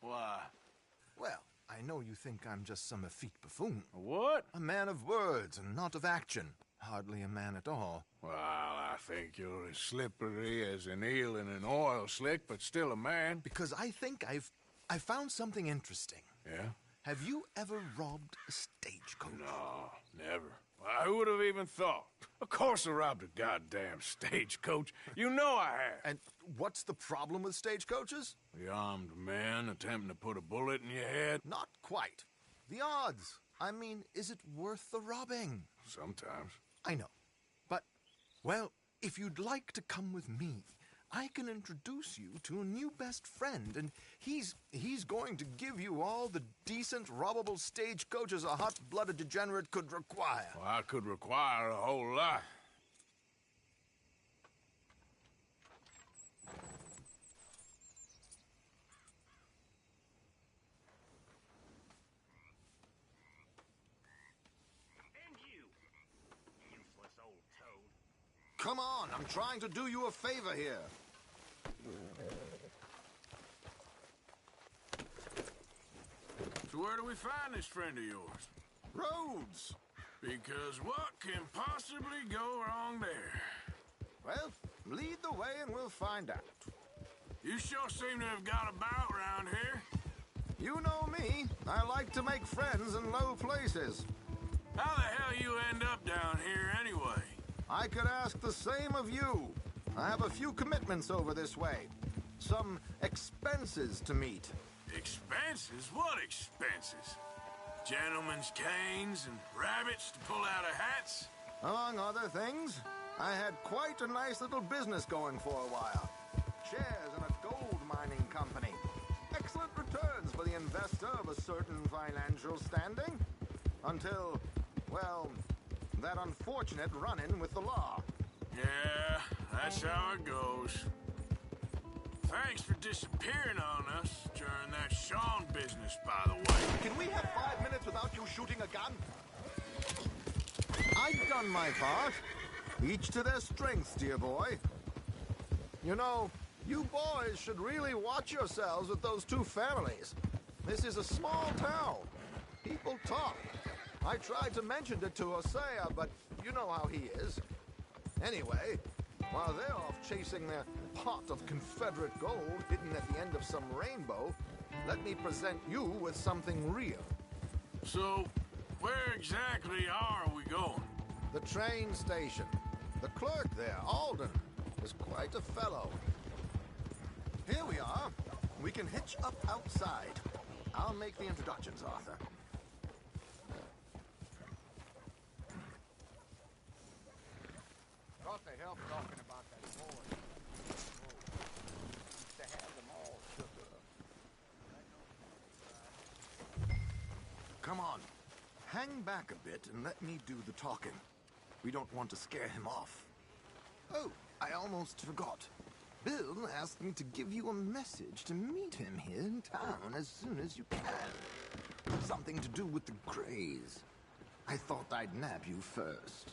Why? Well, I know you think I'm just some effete buffoon. What? A man of words and not of action. Hardly a man at all. Well, I think you're as slippery as an eel in an oil slick, but still a man. Because I think I found something interesting. Yeah? Have you ever robbed a stagecoach? No, never. I would have even thought. Of course I robbed a goddamn stagecoach. You know I have. And what's the problem with stagecoaches? The armed man attempting to put a bullet in your head? Not quite. The odds. I mean, is it worth the robbing? Sometimes. I know. But, well, if you'd like to come with me, I can introduce you to a new best friend, and he's going to give you all the decent, robbable stagecoaches a hot-blooded degenerate could require. Well, I could require a whole lot. And you, useless old toad. Come on, I'm trying to do you a favor here. So where do we find this friend of yours? Roads. Because what can possibly go wrong there? Well, lead the way and we'll find out. You sure seem to have got about round here. You know me. I like to make friends in low places. How the hell you end up down here anyway? I could ask the same of you. I have a few commitments over this way. Some expenses to meet. Expenses? What expenses? Gentlemen's canes and rabbits to pull out of hats? Among other things, I had quite a nice little business going for a while. Shares in a gold mining company. Excellent returns for the investor of a certain financial standing. Until, well, that unfortunate run-in with the law. Yeah, That's how it goes. Thanks for disappearing on us during that Sean business, by the way. Can we have 5 minutes without you shooting a gun? I've done my part. Each to their strengths, dear boy. You know, you boys should really watch yourselves with those two families. This is a small town. People talk. I tried to mention it to Hosea, but you know how he is. Anyway, while they're off chasing their pot of Confederate gold hidden at the end of some rainbow, let me present you with something real. So, where exactly are we going? The train station. The clerk there, Alden, is quite a fellow. Here we are. We can hitch up outside. I'll make the introductions, Arthur. Thought they helped talking about that boy. To have them all shook up. Come on. Hang back a bit and let me do the talking. We don't want to scare him off. Oh, I almost forgot. Bill asked me to give you a message to meet him here in town as soon as you can. Something to do with the Greys. I thought I'd nab you first.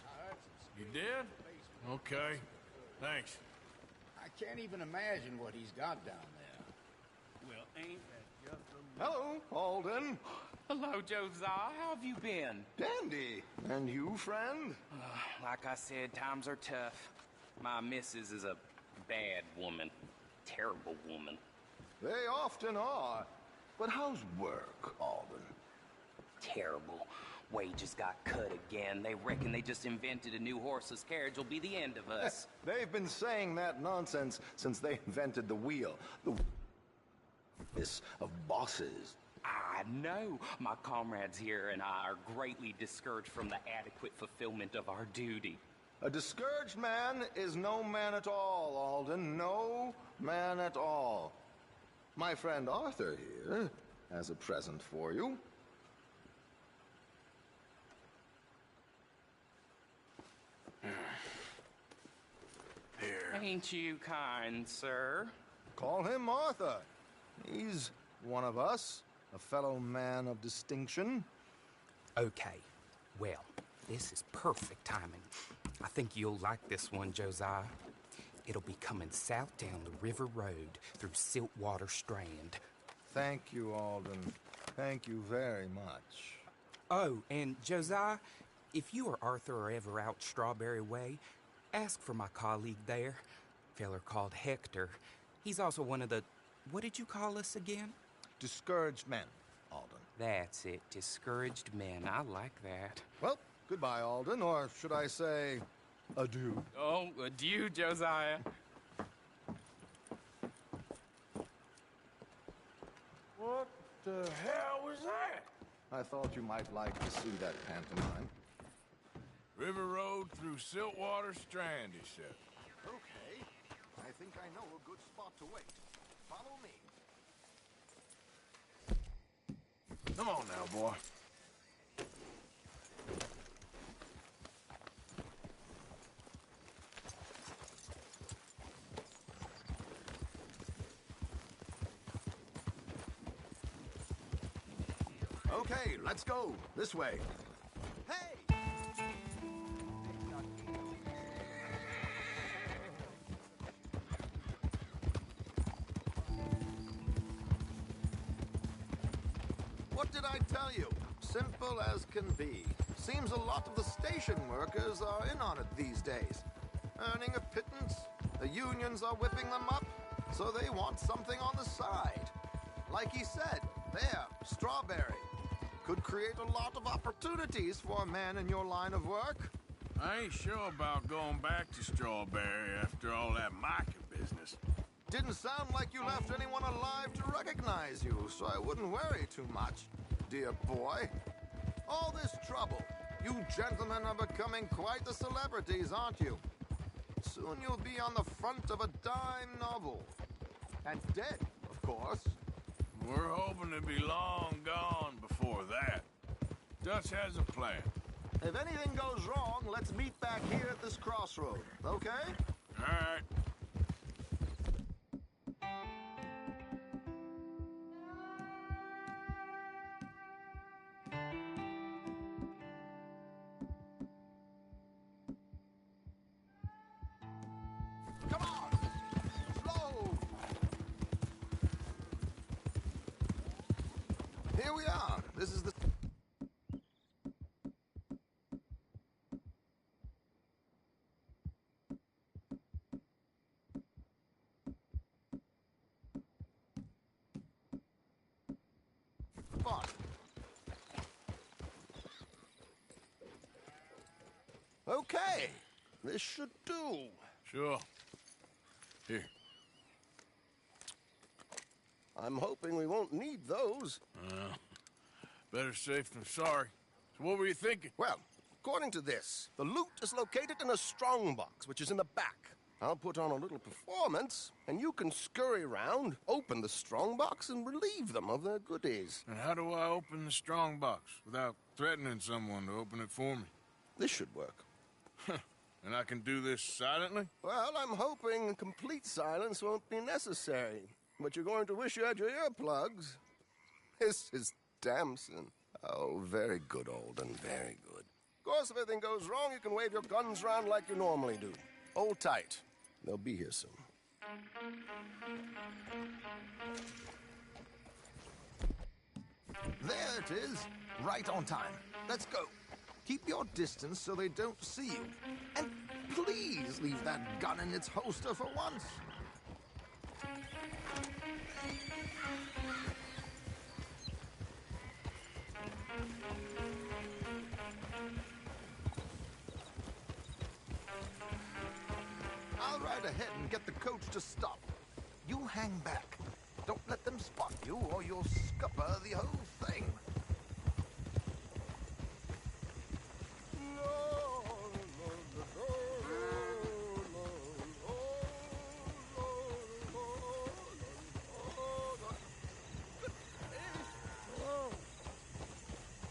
You did? Okay. Thanks. I can't even imagine what he's got down there. Well, ain't that just a... Hello, Alden. Hello, Josiah. How have you been? Dandy. And you, friend? Like I said, times are tough. My missus is a bad woman. Terrible woman. They often are. But how's work, Alden? Terrible. Wages got cut again. They reckon they just invented a new horseless carriage will be the end of us. They've been saying that nonsense since they invented the wheel. This of bosses. I know. My comrades here and I are greatly discouraged from the adequate fulfillment of our duty. A discouraged man is no man at all, Alden. No man at all. My friend Arthur here has a present for you. Here. Ain't you kind, sir? Call him Arthur. He's one of us, a fellow man of distinction. Okay. Well, this is perfect timing. I think you'll like this one, Josiah. It'll be coming south down the river road through Siltwater Strand. Thank you, Alden. Thank you very much. Oh, and Josiah, if you or Arthur are ever out Strawberry Way, ask for my colleague there, feller called Hector. He's also one of the... What did you call us again? Discouraged men, Alden. That's it. Discouraged men. I like that. Well, goodbye, Alden, or should I say, adieu. Oh, adieu, Josiah. What the hell was that? I thought you might like to see that pantomime. River Road through Siltwater Strand, he said. Okay. I think I know a good spot to wait. Follow me. Come on now, boy. Okay, let's go. This way. Hey! What did I tell you? Simple as can be. Seems a lot of the station workers are in on it these days. Earning a pittance, the unions are whipping them up, so they want something on the side. Like he said, there, Strawberry. Could create a lot of opportunities for a man in your line of work. I ain't sure about going back to Strawberry after all that Micah business. Didn't sound like you left anyone alive to recognize you, so I wouldn't worry too much, dear boy. All this trouble. You gentlemen are becoming quite the celebrities, aren't you? Soon you'll be on the front of a dime novel. And dead, of course. We're hoping to be long gone before that. Dutch has a plan. If anything goes wrong, let's meet back here at this crossroad, okay? All right. Come on! Slow! Here we are. This is the... spot. Okay. This should do. Sure. Here. I'm hoping we won't need those. Better safe than sorry. So what were you thinking? Well, according to this, the loot is located in a strongbox, which is in the back. I'll put on a little performance, and you can scurry around, open the strongbox, and relieve them of their goodies. And how do I open the strongbox without threatening someone to open it for me? This should work. And I can do this silently? Well, I'm hoping complete silence won't be necessary. But you're going to wish you had your earplugs. This is Damson. Oh, very good, Alden, very good. Of course, if anything goes wrong, you can wave your guns around like you normally do. Hold tight. They'll be here soon. There it is. Right on time. Let's go. Keep your distance so they don't see you. And please leave that gun in its holster for once. I'll ride ahead and get the coach to stop. You hang back. Don't let them spot you or you'll scupper the whole thing.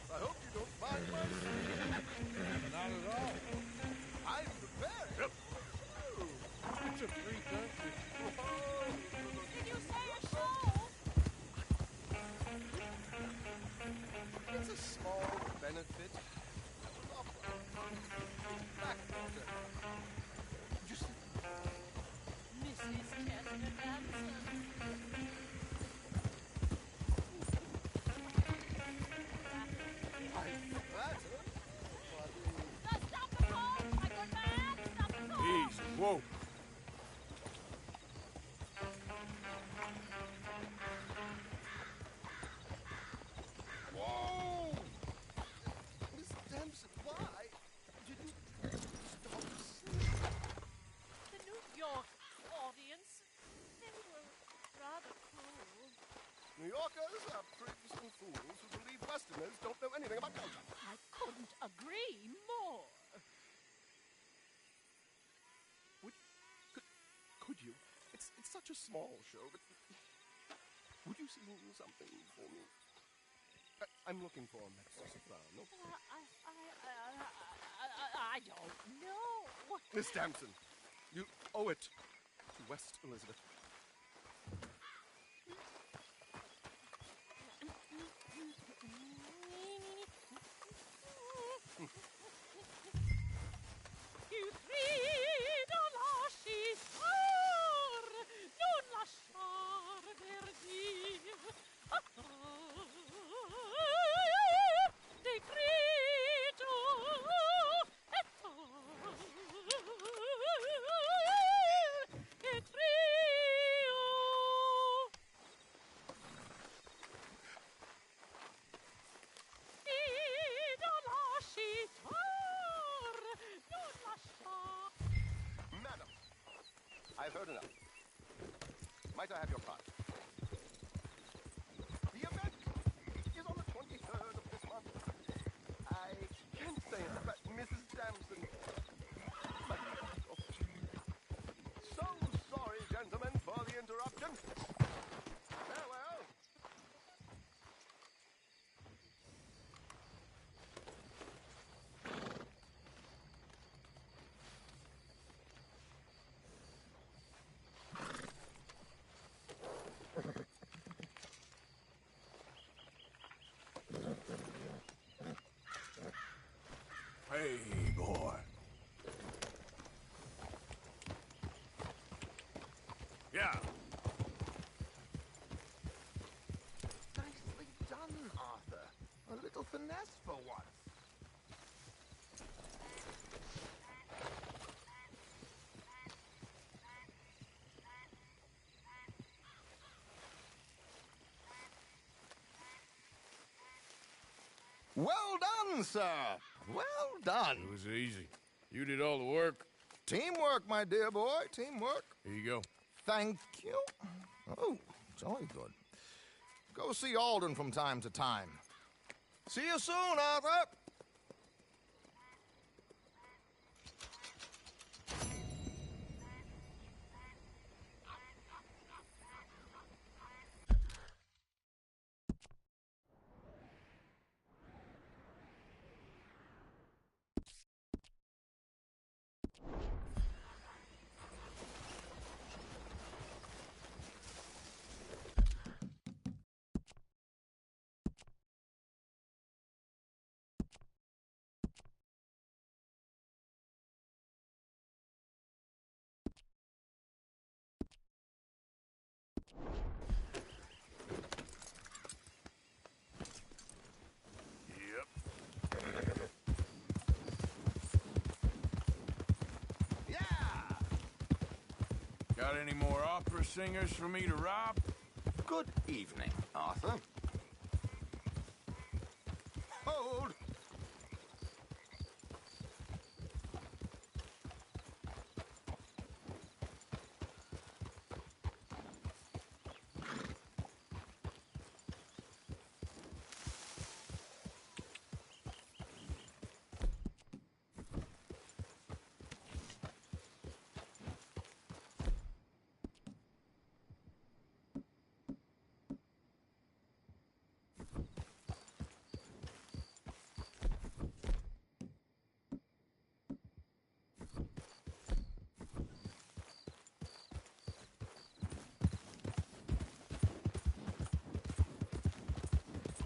I hope you don't mind my singing. Not at all. I'm prepared. It's a free country. Did you say a show? It's a small benefit. Backwater. Just Mrs. Chester Damson. Stop the call, my good man! Stop the call! Easy. Whoa. Whoa! Miss Damson, why didn't you stop singing? The New York audience, they were rather cruel. New Yorkers are prigs and fools who believe Westerners don't know anything about culture. I couldn't agree more. Could you? It's such a small show, but would you sing something for me? I'm looking for a mezzo-soprano. I don't know. Miss Damson, you owe it to West Elizabeth. Ti grido lasciar, non lasciar verdir. Ti grido e trio. Grido lasciar, non lasciar. Madam, I've heard enough. Might I have your card? The event is on the 23rd of this month. I can't say it, but Mrs. Damson. So sorry, gentlemen, for the interruption. Farewell. Hey, boy. Yeah. Nicely done, Arthur. A little finesse for once. Well done, sir. Well done. It was easy. You did all the work. Teamwork, my dear boy. Teamwork. Here you go. Thank you. Oh, jolly good. Go see Alden from time to time. See you soon, Arthur. Got any more opera singers for me to rob? Good evening, Arthur. Hold!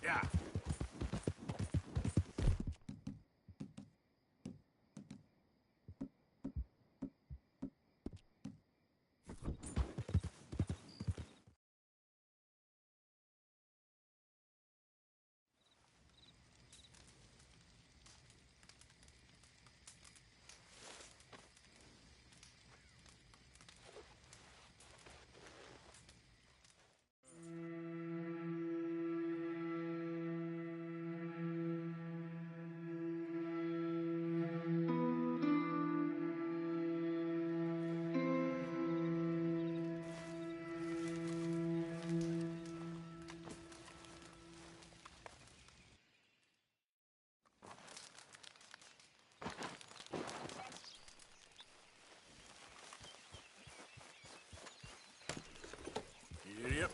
Yeah. Yep.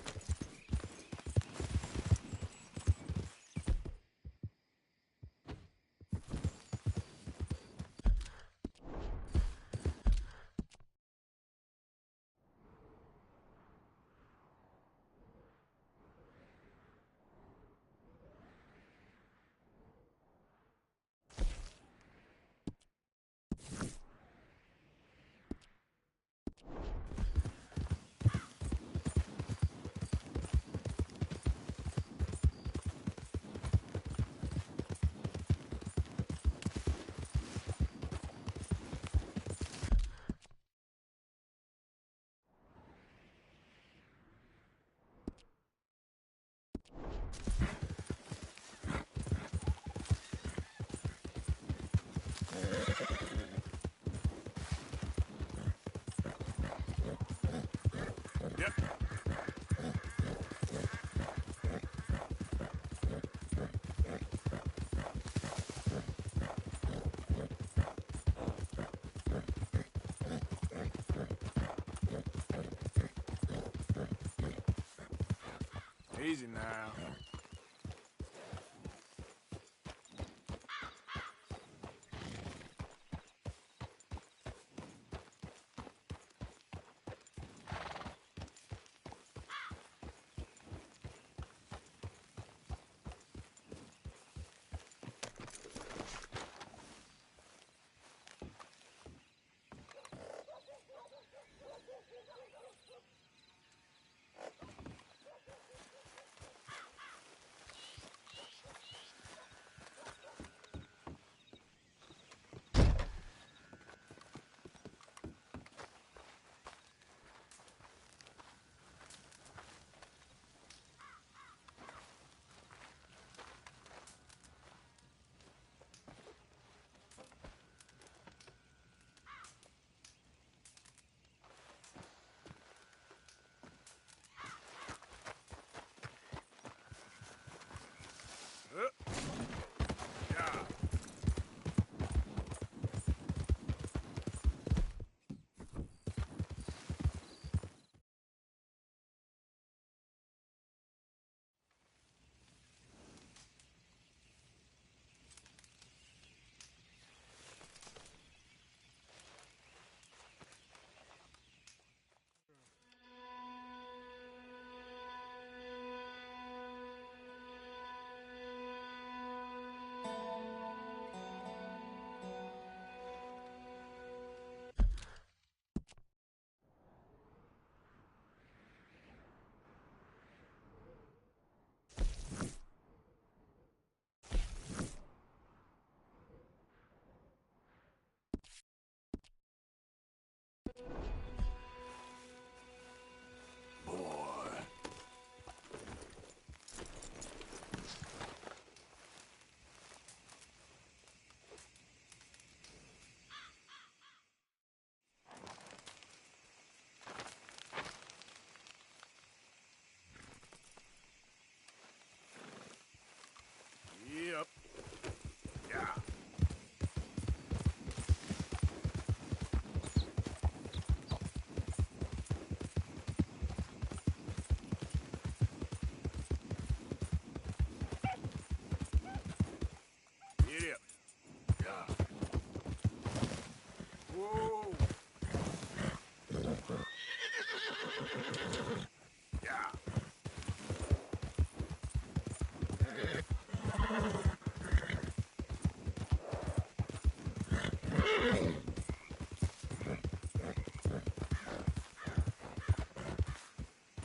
Easy now.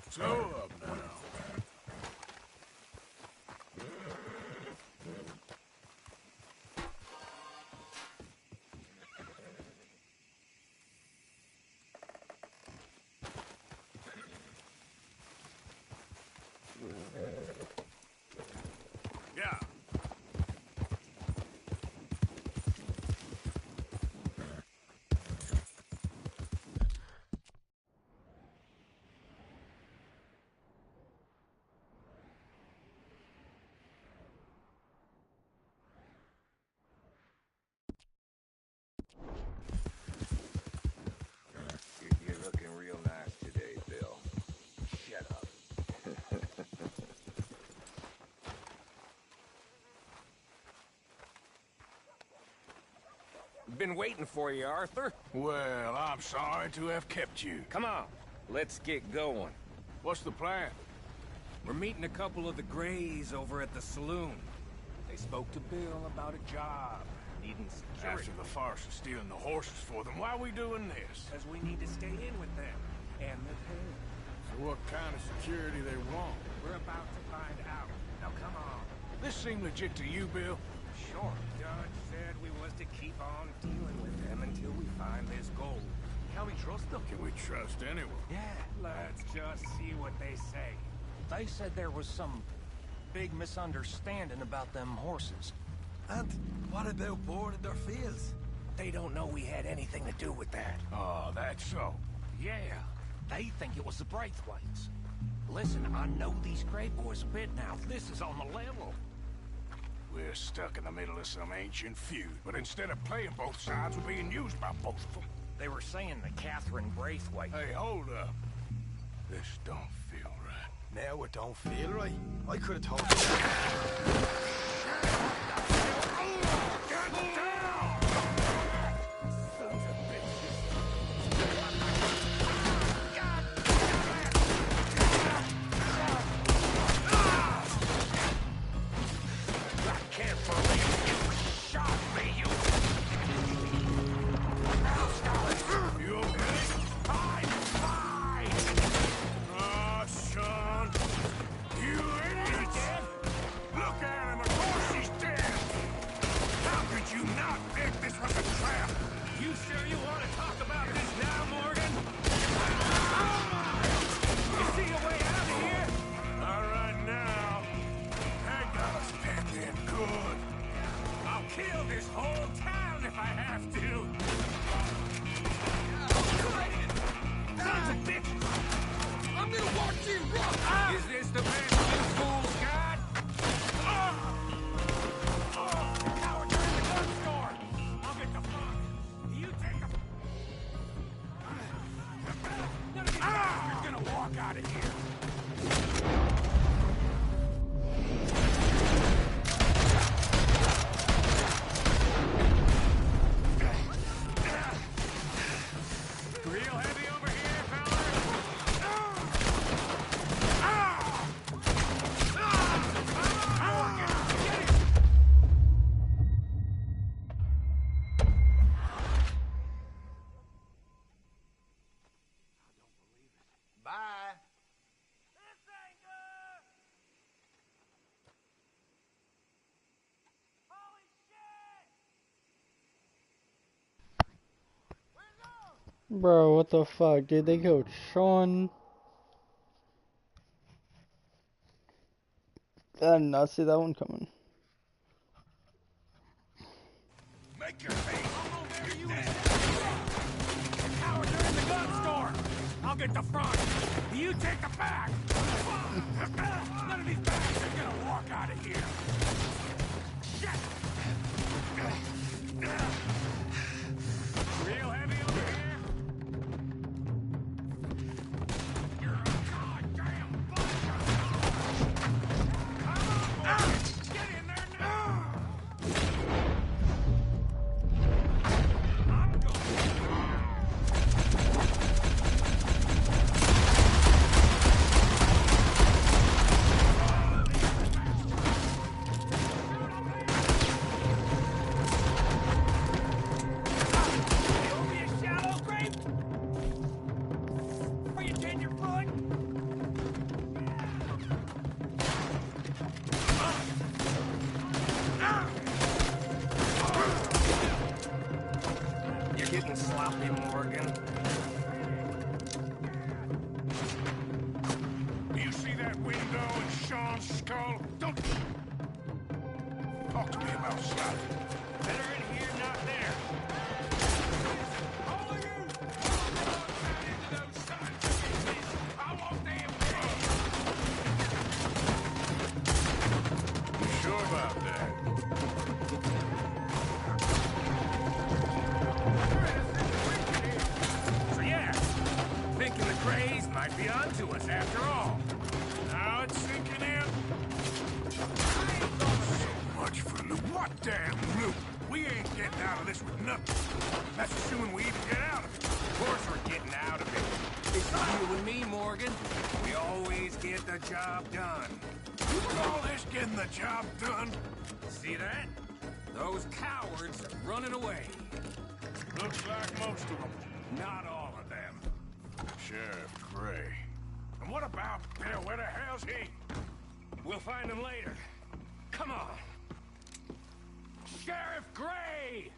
So up now. Yeah. You're looking real nice today, Bill. Shut up. Been waiting for you, Arthur. Well, I'm sorry to have kept you. Come on, let's get going. What's the plan? We're meeting a couple of the Grays over at the saloon. They spoke to Bill about a job, needing security. After the farce of stealing the horses for them, why are we doing this? Because we need to stay in with them, and the pay. So what kind of security they want? We're about to find out. Now come on. This seem legit to you, Bill? Sure. Judge said we was to keep on dealing with them until we find this gold. Can we trust them? Can we trust anyone? Yeah. Let's just see what they say. They said there was some big misunderstanding about them horses. And what about boarding their fields? They don't know we had anything to do with that. Oh, that's so. Yeah, they think it was the Braithwaites. Listen, I know these Gray boys a bit now. This is on the level. We're stuck in the middle of some ancient feud, but instead of playing both sides, we're being used by both of them. They were saying that Catherine Braithwaite... Hey, hold up. This don't feel right. Now it don't feel right. I could have told you. Get down! Sons of bitches. I can't believe you shot me, you... You okay? I'm fine! Ah, son. You idiot! Look at him, of course he's dead! How could you not think this was a trap? You sure you want to talk about this now, Morgan? You see a way out of here? All right now. Hang got us penned in good. I'll kill this whole town if I have to. Sons of bitches! I'm gonna watch you run! Is this the best you fools got? Coward, you're in the gun store! I'll get the fuck! You take the... None of you bastards gonna walk out of here! Real heavy over here, Bye. Bro, what the fuck, dude? They killed Sean. I did not see that one coming. Make your face! Coward, you're in the gun store! I'll get the front! You take the back! None of these bastards are gonna walk out of here! Shit! Real heavy over here? You're a goddamn bunch Come on, boys! Get in there now! I'm going. getting sloppy, Morgan. Do you see that window in Sean's skull? Don't... Talk to me about sloppy. Better in here, not there. All of you! Into those sons of bitches! I want them dead! You sure about that? So yeah, thinking the Grays might be onto us after all. Now it's sinking in. So much for loot. What damn loot? We ain't getting out of this with nothing. That's assuming we even get out of it. Of course we're getting out of it. It's you and me, Morgan. We always get the job done. You call this getting the job done? See that? Those cowards are running away. Looks like most of them. Not all of them. Sheriff Gray. And what about Bill? Where the hell's he? We'll find him later. Come on. Sheriff Gray!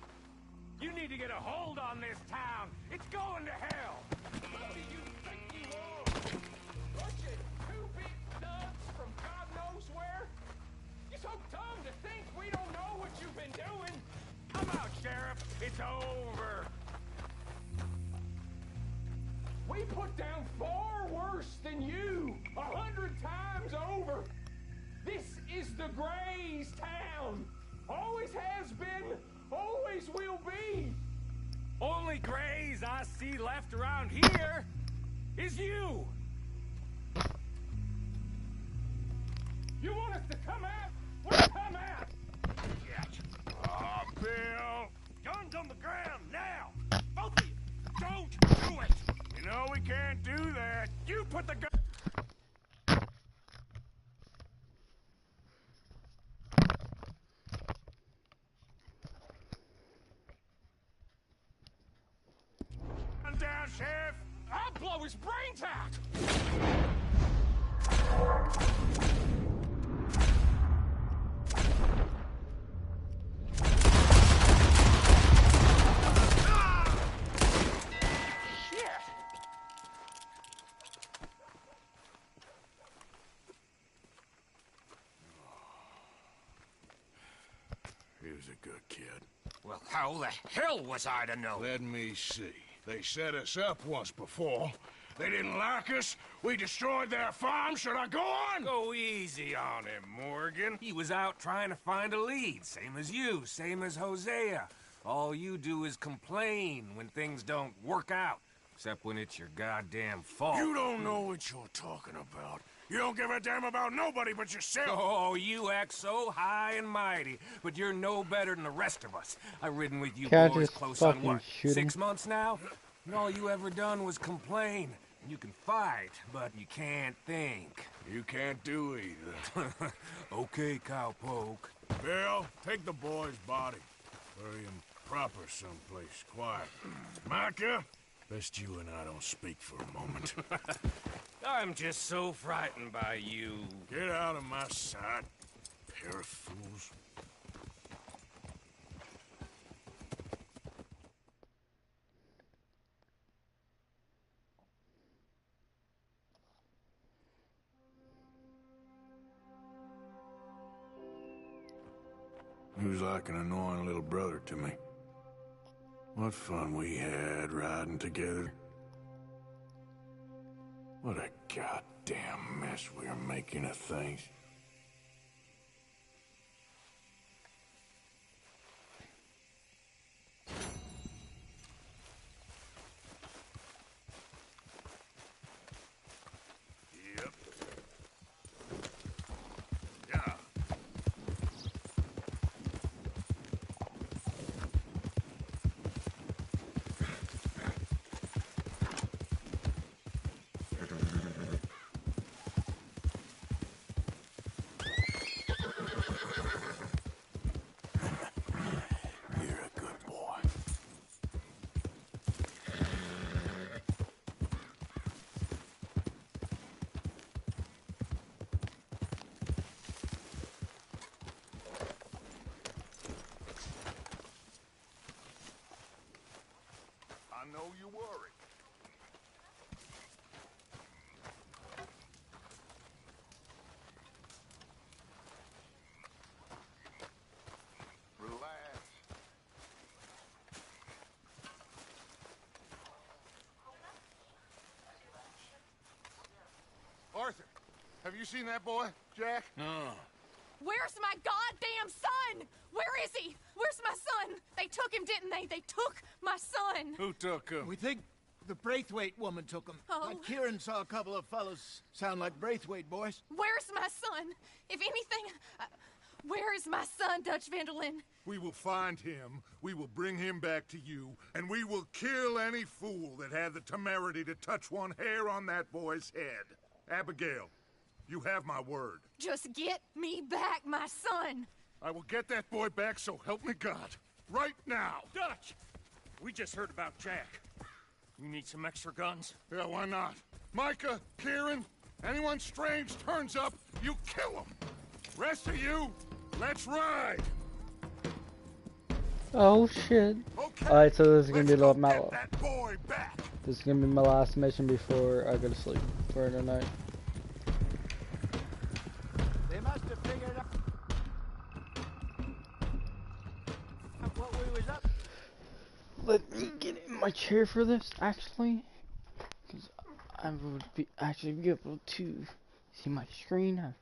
You need to get a hold on this town. It's going to hell. What do you think you are? Bunch of two big nuts from God knows where? You're so dumb to think we don't know what you've been doing. Come out, Sheriff. It's over. We put down far worse than you, 100 times over. This is the Grays town. Always has been, always will be. Only Grays I see left around here is you. You want us to come out? We'll come out. Ah, Bill. Guns on the ground now. Both of you. Don't do it. You know we can't do that. You put the gun... down, Sheriff. I'll blow his brains out. He was a good kid. Well, how the hell was I to know? Let me see. They set us up once before. They didn't like us. We destroyed their farm. Should I go on? Go easy on him, Morgan. He was out trying to find a lead. Same as you, same as Hosea. All you do is complain when things don't work out. Except when it's your goddamn fault. You don't know what you're talking about. You don't give a damn about nobody but yourself. Oh, you act so high and mighty, but you're no better than the rest of us. I've ridden with you Can't boys just close on fucking what, shoot him. 6 months now? And all you ever done was complain. You can fight, but you can't think. You can't do either. Okay, cowpoke. Bill, take the boy's body. Bury him proper someplace quiet. Micah, best you and I don't speak for a moment. I'm just so frightened by you. Get out of my sight, pair of fools. He was like an annoying little brother to me. What fun we had riding together. What a goddamn mess we are making of things. Yep. Yeah. know you worry. Relax. Arthur, have you seen that boy, Jack? No. Where's my goddamn son? Where is he? Where's my son? They took him, didn't they? They took my son. Who took him? We think the Braithwaite woman took him. Oh. Kieran saw a couple of fellows sound like Braithwaite boys. Where's my son? If anything, where is my son, Dutch Vanderlyn? We will find him, we will bring him back to you, and we will kill any fool that had the temerity to touch one hair on that boy's head. Abigail, you have my word. Just get me back, my son. I will get that boy back, so help me God. Right now. Dutch! We just heard about Jack. You need some extra guns? Yeah, why not? Micah, Kieran, anyone strange turns up, you kill him. Rest of you, let's ride. Oh shit. Alright, so this is gonna be this is gonna be my last mission before I go to sleep for the night. They must have figured out what we was up. Let me get in my chair for this, actually, because I would actually be able to see my screen. I'm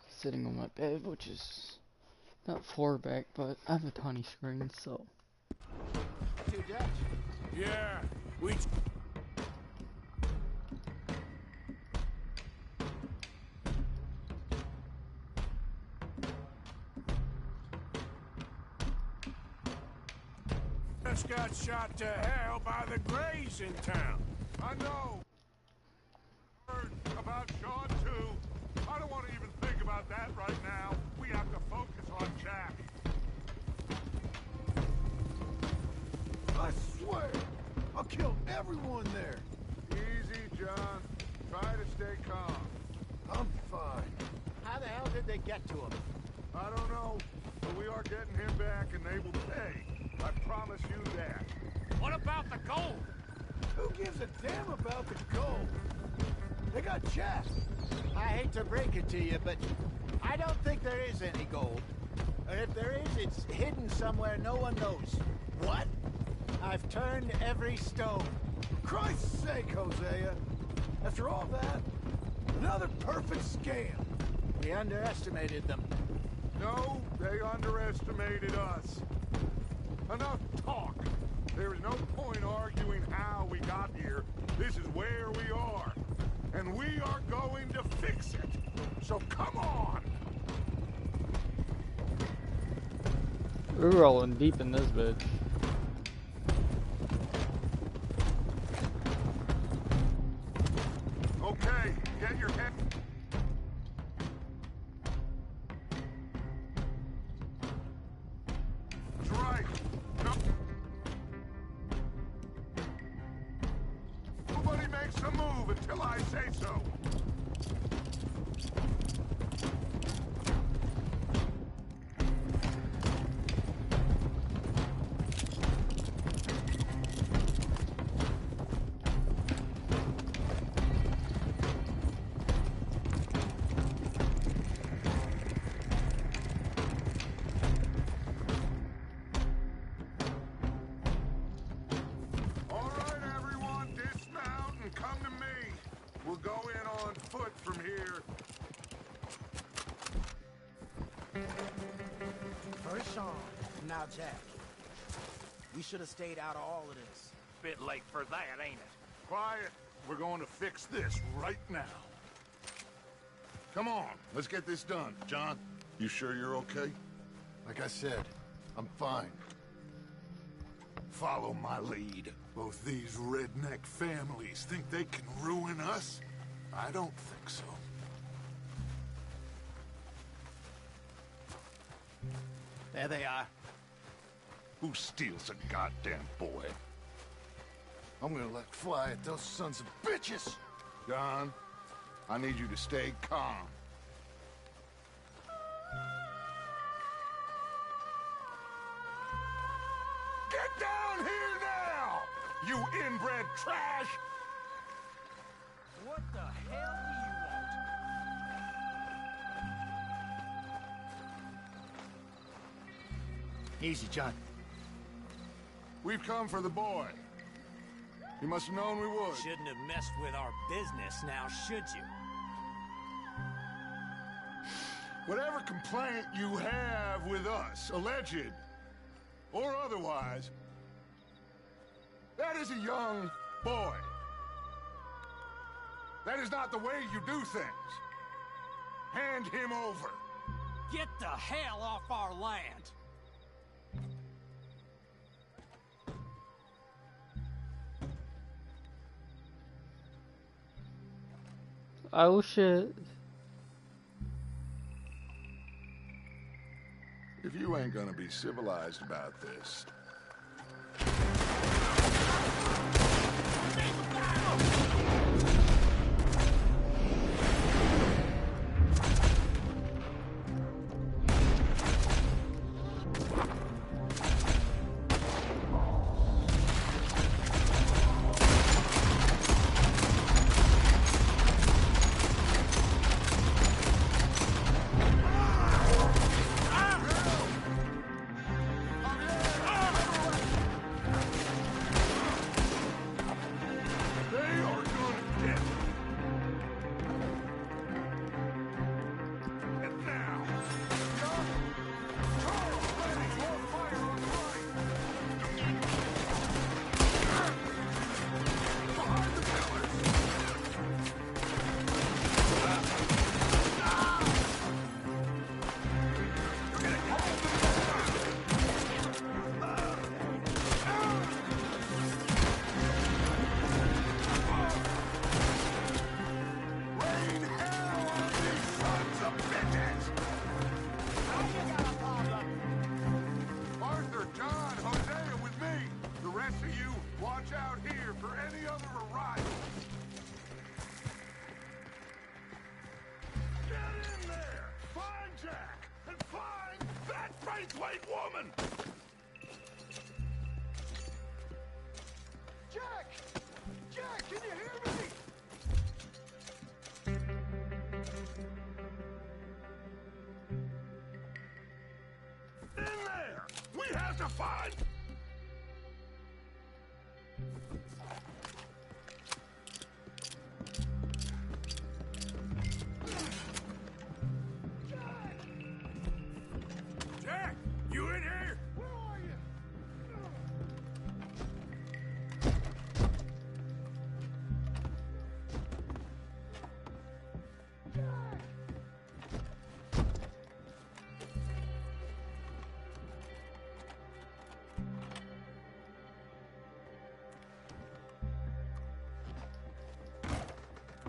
sitting on my bed, which is not far back, but I have a tiny screen, so. Too Dutch. Yeah, we... just got shot to hell by the Greys in town. I know. Heard about Sean too. I don't want to even think about that right now. We have to focus on Jack. I swear, I'll kill everyone there. Easy, John. Try to stay calm. I'm fine. How the hell did they get to him? I don't know, but we are getting him back and they will pay. I promise you that. What about the gold? Who gives a damn about the gold? They got Jack. I hate to break it to you, but I don't think there is any gold. Or if there is, it's hidden somewhere no one knows. What? I've turned every stone. Christ's sake, Hosea. After all that, another perfect scam. We underestimated them. No, they underestimated us. Enough talk. There is no point arguing how we got here. This is where we are. And we are going to fix it. So come on! We're rolling deep in this bitch. Okay, get your head... That's right. No. Nobody makes a move until I say so. Now, Jack, we should have stayed out of all of this. Bit late for that, ain't it? Quiet. We're going to fix this right now. Come on, let's get this done. John, you sure you're okay? Like I said, I'm fine. Follow my lead. Both these redneck families think they can ruin us? I don't think so. There they are. Who steals a goddamn boy? I'm gonna let fly at those sons of bitches! John, I need you to stay calm. Get down here now! you inbred trash! What the hell do you want? Easy, John. We've come for the boy. You must have known we would. Shouldn't have messed with our business now, should you? Whatever complaint you have with us, alleged or otherwise, that is a young boy. That is not the way you do things. Hand him over. Get the hell off our land! Oh shit. If you ain't gonna be civilized about this. White woman! Jack! Jack, can you hear me? In there! We have to find... Jack! You in here? Where are you?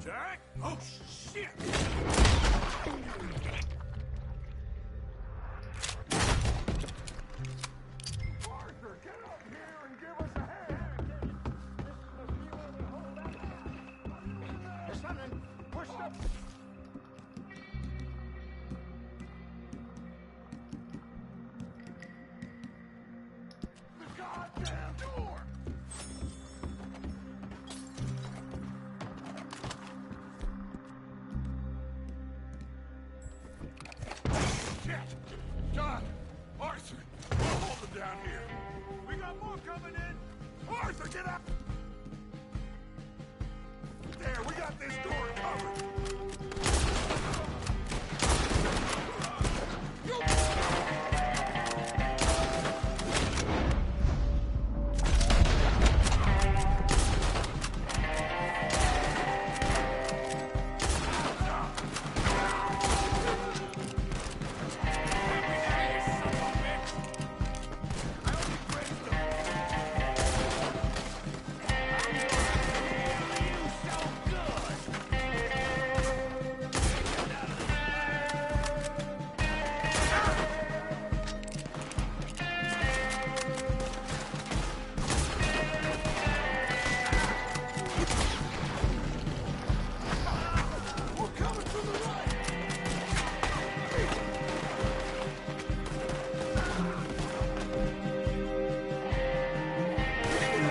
Jack? Oh, shit! Arthur, get up here and give us a hand! There's something pushed up. The goddamn door! Shit! John! Arthur! We'll hold them down here. We got more coming in! Arthur, get up! There, we got this door covered!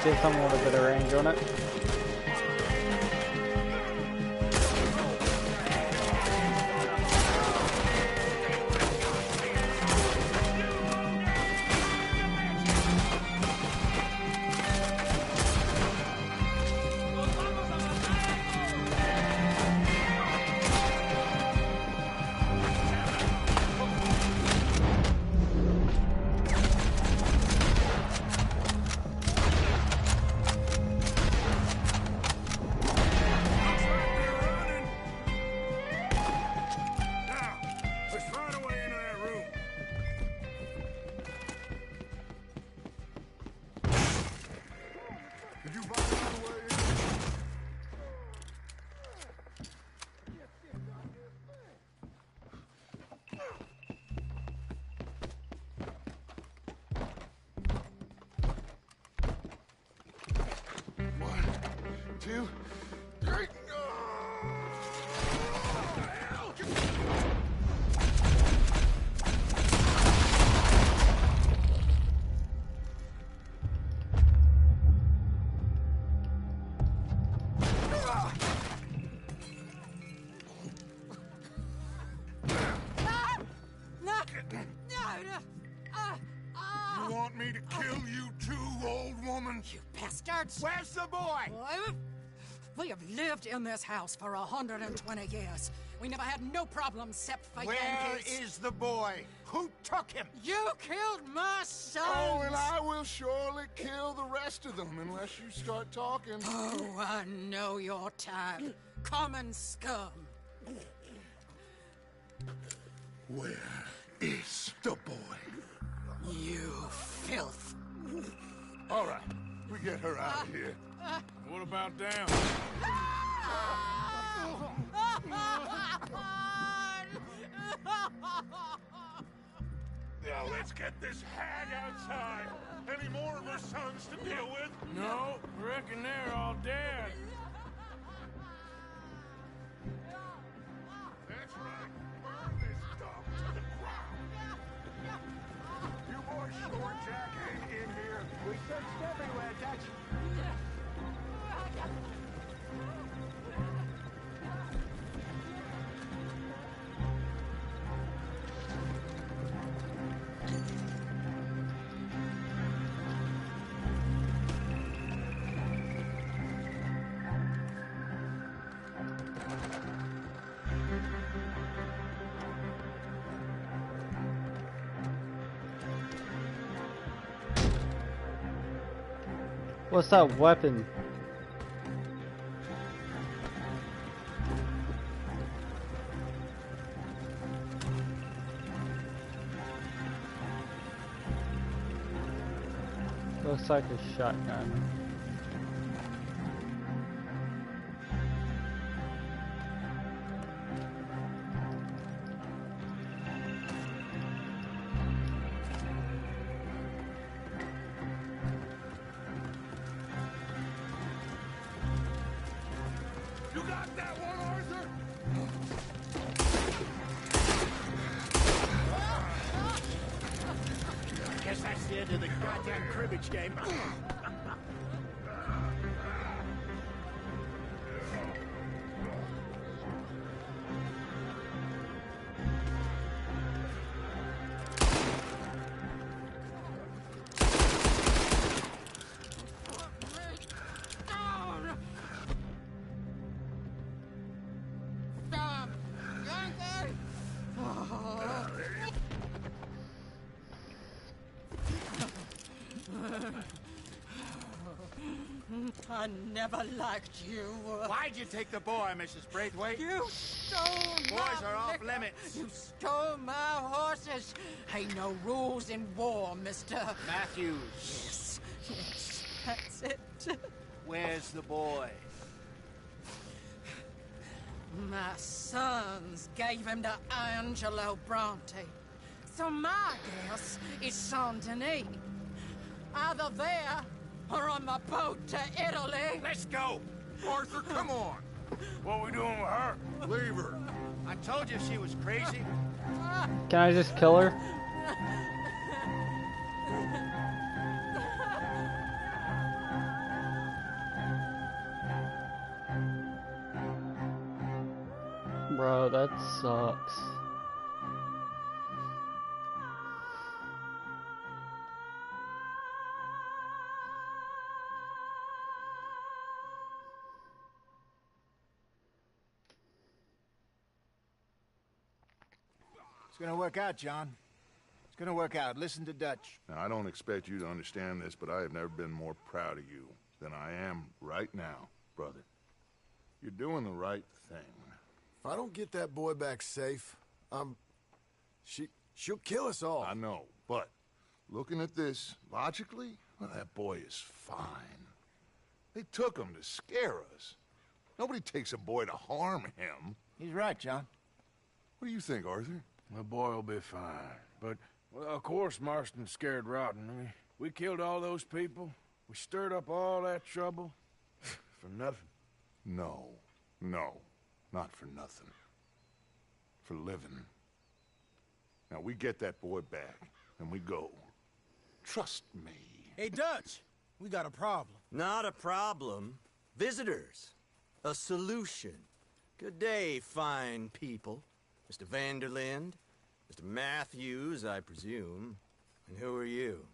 get something with a bit of range on it. Two, three. You want me to kill you too, old woman? You bastards! Where's the boy? We have lived in this house for 120 years. We never had no problems except for Where Yankees. is the boy? Who took him? You killed my son! Oh, and I will surely kill the rest of them unless you start talking. Oh, I know your type. Common scum. Where is the boy? You filth. All right, we get her out of here. What about down? Now let's get this hag outside. Any more of her sons to deal with? No, reckon they're all dead. That's right. Burn this dump to the ground. You boys sure Jack ain't in here. We searched everywhere, Dutch. What's that weapon? Looks like a shotgun. You got that one, Arthur? Guess that's the end of the goddamn cribbage game. I never liked you. Why'd you take the boy, Mrs. Braithwaite? You stole Boys my are off liquor. limits. You stole my horses. Ain't no rules in war, mister. Matthews. Yes, yes, that's it. Where's the boy? My sons gave him to Angelo Bronte. So my guess is Saint Denis. Either there or on the boat to Italy. Let's go. Arthur, come on. What we doing with her? Leave her. I told you she was crazy. Can I just kill her? Bro, that sucks. It's gonna work out, John. It's gonna work out. Listen to Dutch. Now, I don't expect you to understand this, but I have never been more proud of you than I am right now, brother. You're doing the right thing. If I don't get that boy back safe, she'll kill us all. I know, but looking at this logically, well, that boy is fine. They took him to scare us. Nobody takes a boy to harm him. He's right, John. What do you think, Arthur? The boy will be fine. But, well, of course Marston's scared rotten. I mean, we killed all those people. We stirred up all that trouble. For nothing. No, not for nothing. For living. Now, we get that boy back, and we go. Trust me. Hey, Dutch, we got a problem. Not a problem. Visitors. A solution. Good day, fine people. Mr. Vanderlind, Mr. Matthews, I presume. And who are you?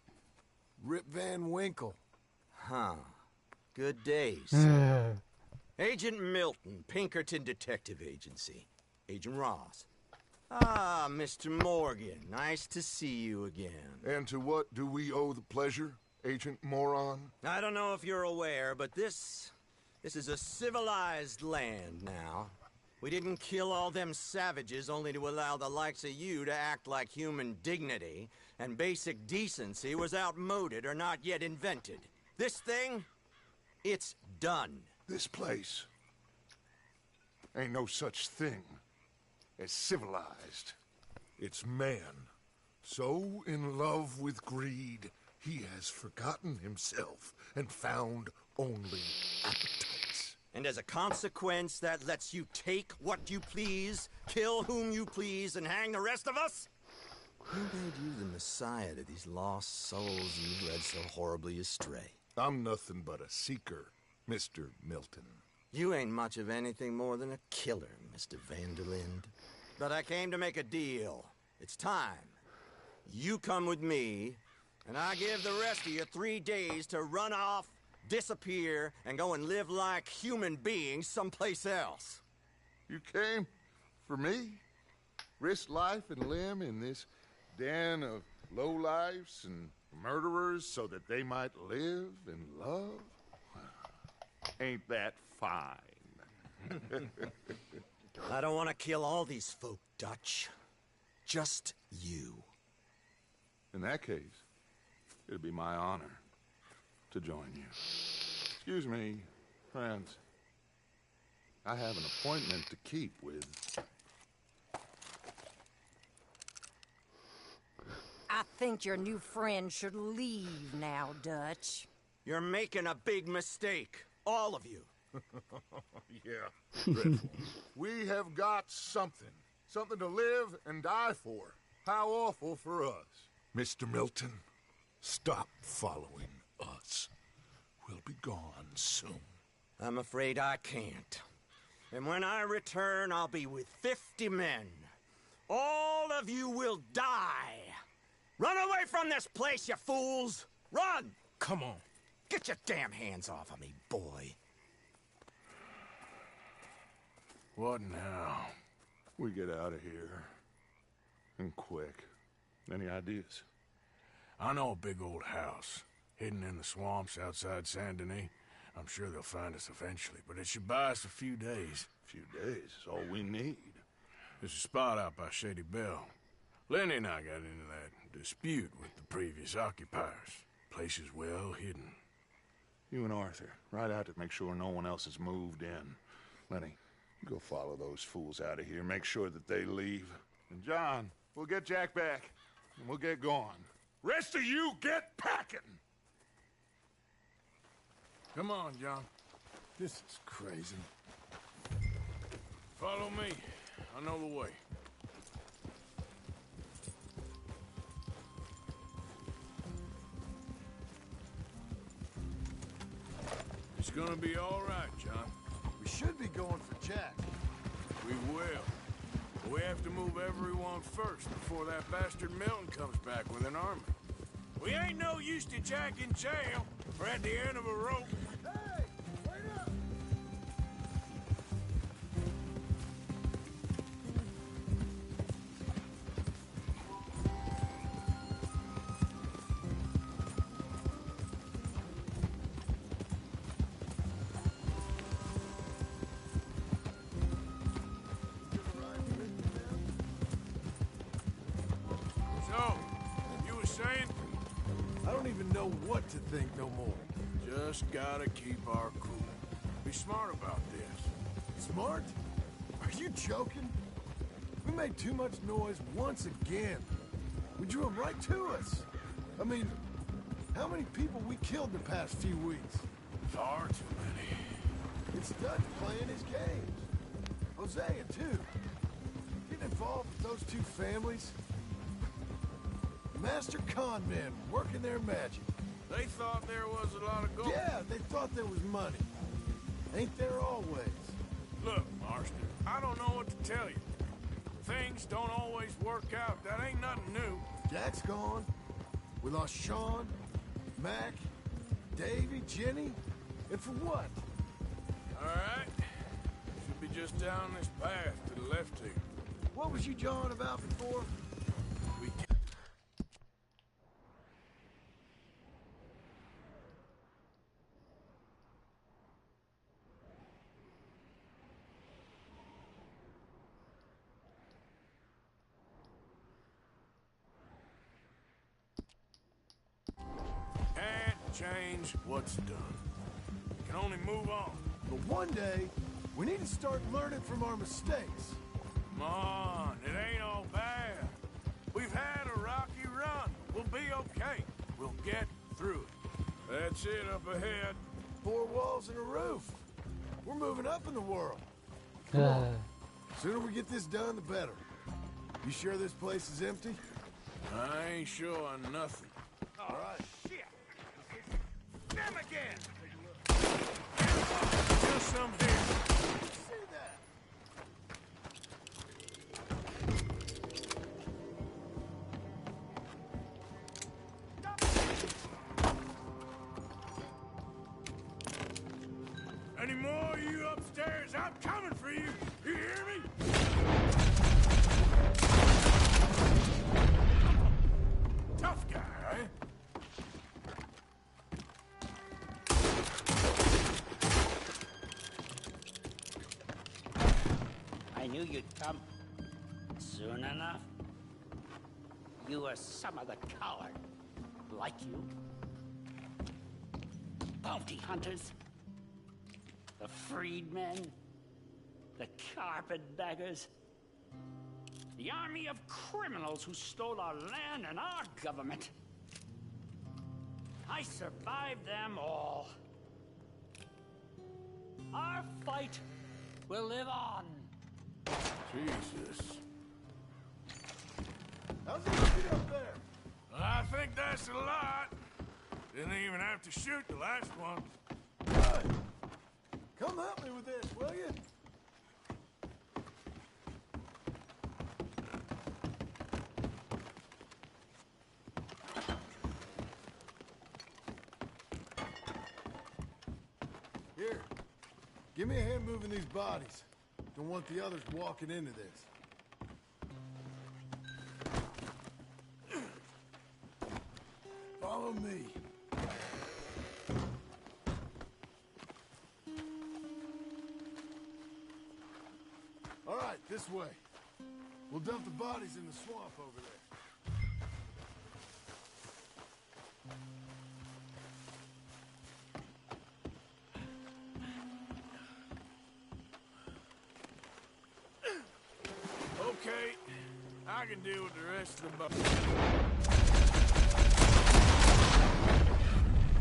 Rip Van Winkle. Huh. Good day, sir. Agent Milton, Pinkerton Detective Agency. Agent Ross. Ah, Mr. Morgan, nice to see you again. And to what do we owe the pleasure, Agent Moron? I don't know if you're aware, but this is a civilized land now. We didn't kill all them savages only to allow the likes of you to act like human dignity, and basic decency was outmoded or not yet invented. This thing, it's done. This place ain't no such thing as civilized. It's man, so in love with greed, he has forgotten himself and found only appetites. And as a consequence, that lets you take what you please, kill whom you please, and hang the rest of us? Who made you the messiah to these lost souls you've led so horribly astray? I'm nothing but a seeker, Mr. Milton. You ain't much of anything more than a killer, Mr. Vanderlind. But I came to make a deal. It's time. You come with me, and I give the rest of you 3 days to run off, disappear, and go and live like human beings someplace else. You came for me? Risk life and limb in this den of lowlifes and murderers so that they might live and love? Ain't that fine? I don't want to kill all these folk, Dutch. Just you. In that case, it'd be my honor to join you. Excuse me, friends. I have an appointment to keep with... I think your new friend should leave now, Dutch. You're making a big mistake. All of you. Yeah, dreadful. We have got something. Something to live and die for. How awful for us. Mr. Milton, stop following us. We'll be gone soon. I'm afraid I can't. And when I return, I'll be with 50 men. All of you will die. Run away from this place, you fools! Run! Come on. Get your damn hands off of me, boy. What now? We get out of here. And quick. Any ideas? I know a big old house, hidden in the swamps outside Saint Denis. I'm sure they'll find us eventually, but it should buy us a few days. A few days is all we need. There's a spot out by Shady Belle. Lenny and I got into that dispute with the previous occupiers. Place is well hidden. You and Arthur, ride out to make sure no one else has moved in. Lenny, you go follow those fools out of here. Make sure that they leave. And John, we'll get Jack back, and we'll get going. Rest of you, get packing! Come on, John. This is crazy. Follow me. I know the way. It's gonna be all right, John. We should be going for Jack. We will. We have to move everyone first before that bastard Milton comes back with an army. We ain't no use to Jack in jail or at the end of a rope. Hey, wait up! So, you were saying? I don't even know what to think no more. Just gotta keep our cool. Be smart about this. Smart? Are you joking? We made too much noise once again. We drew them right to us. I mean, how many people we killed the past few weeks? Far too many. It's Dutch playing his games. Hosea, too. Getting involved with those two families. Master con men working their magic. They thought there was a lot of gold. Yeah, they thought there was money. Ain't there always? Look, Marston, I don't know what to tell you. Things don't always work out. That ain't nothing new. Jack's gone. We lost Sean, Mac, Davy, Jenny. And for what? All right. Should be just down this path to the left here. What was you jawing about before? We can... Can't change what's done. Can only move on. But one day, we need to start learning from our mistakes. Come on, it ain't all bad. We've had a rocky run. We'll be okay. We'll get through it. That's it up ahead. 4 walls and a roof. We're moving up in the world. Come on. Sooner we get this done, the better. You sure this place is empty? I ain't sure on nothing. All right. Shit! Them again! Just some here. See that? Any more of you upstairs? I'm coming for you. You hear me? Tough guy, eh? I knew you'd come soon enough. You were some of the coward, like you. Bounty hunters, the freedmen, the carpetbaggers, the army of criminals who stole our land and our government. I survived them all. Our fight will live on. Jesus. How's it looking up there? I think that's a lot. Didn't even have to shoot the last one. Good. Come help me with this, will you? Here. Give me a hand moving these bodies. Don't want the others walking into this. Follow me. All right, this way. We'll dump the bodies in the swamp over there. Okay, I can deal with the rest of the bodies.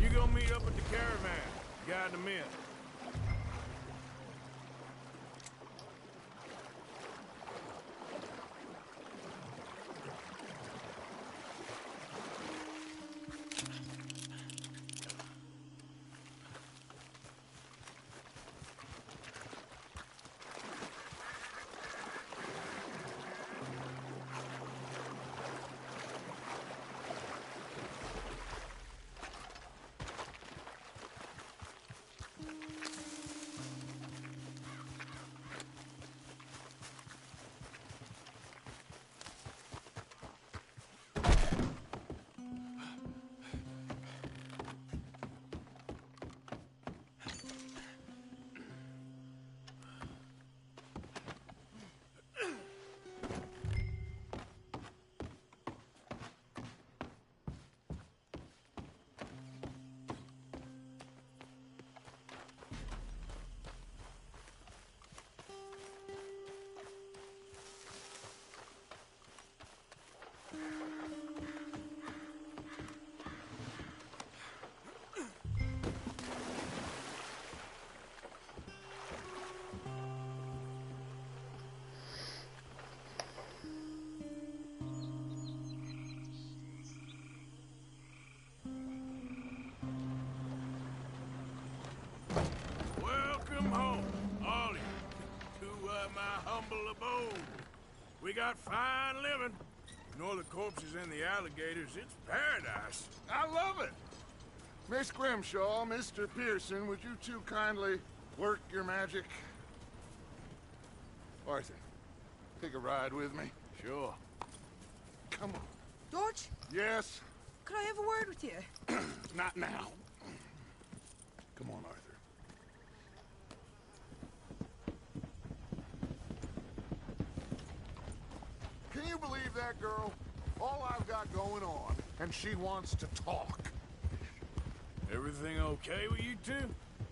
You go meet up with the caravan. Guide them in. humble abode. We got fine living. Ignore the corpses and the alligators, it's paradise. I love it. Miss Grimshaw, Mr. Pearson, would you two kindly work your magic? Arthur, take a ride with me. Sure. Come on. George? Yes? Could I have a word with you? Not now. Come on, Arthur. Can you believe that girl? All I've got going on, and she wants to talk. Everything okay with you two?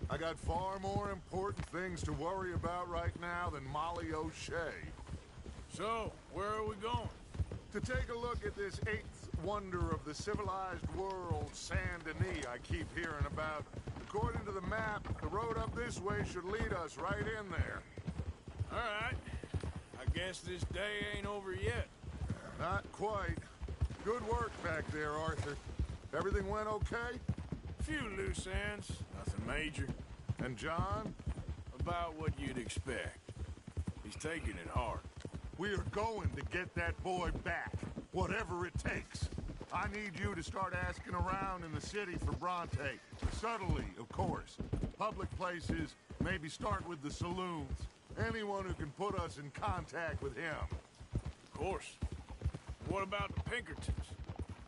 I got far more important things to worry about right now than Molly O'Shea. So, where are we going? To take a look at this eighth wonder of the civilized world, Saint Denis, I keep hearing about. According to the map, the road up this way should lead us right in there. All right. I guess this day ain't over yet. Not quite. Good work back there, Arthur. Everything went okay? Few loose ends, nothing major. And John? About what you'd expect. He's taking it hard. We are going to get that boy back, whatever it takes. I need you to start asking around in the city for Bronte. Subtly, of course. Public places, maybe start with the saloons. Anyone who can put us in contact with him. Of course. What about the Pinkertons?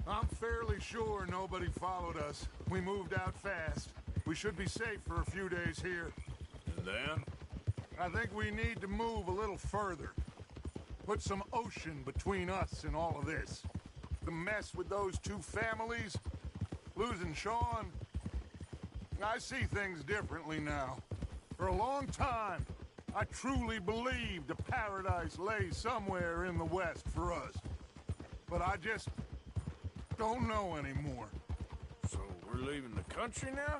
I'm fairly sure nobody followed us. We moved out fast. We should be safe for a few days here. And then? I think we need to move a little further. Put some ocean between us and all of this. The mess with those two families, losing Sean. I see things differently now. For a long time, I truly believed a paradise lay somewhere in the West for us. But I just don't know anymore. So we're leaving the country now?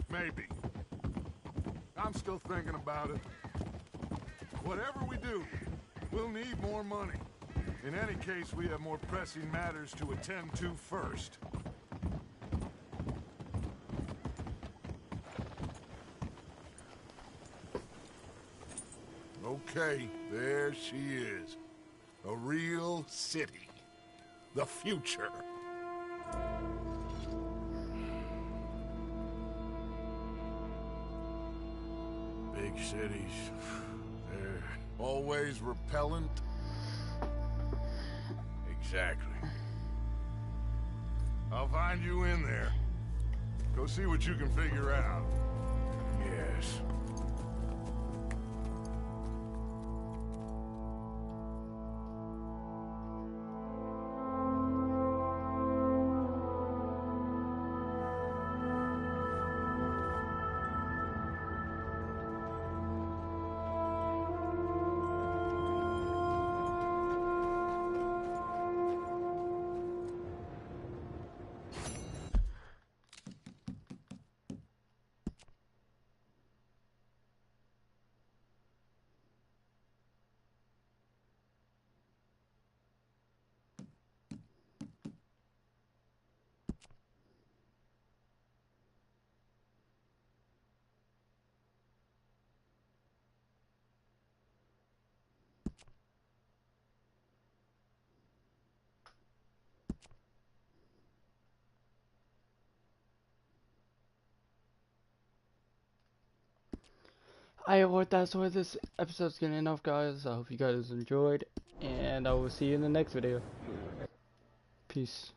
Maybe. I'm still thinking about it. Whatever we do, we'll need more money. In any case, we have more pressing matters to attend to first. Okay, there she is. A real city. The future. Big cities. They're always repellent. Exactly. I'll find you in there. Go see what you can figure out. Yes. I hope that's where this episode's gonna end off, guys. I hope you guys enjoyed, and I will see you in the next video. Peace.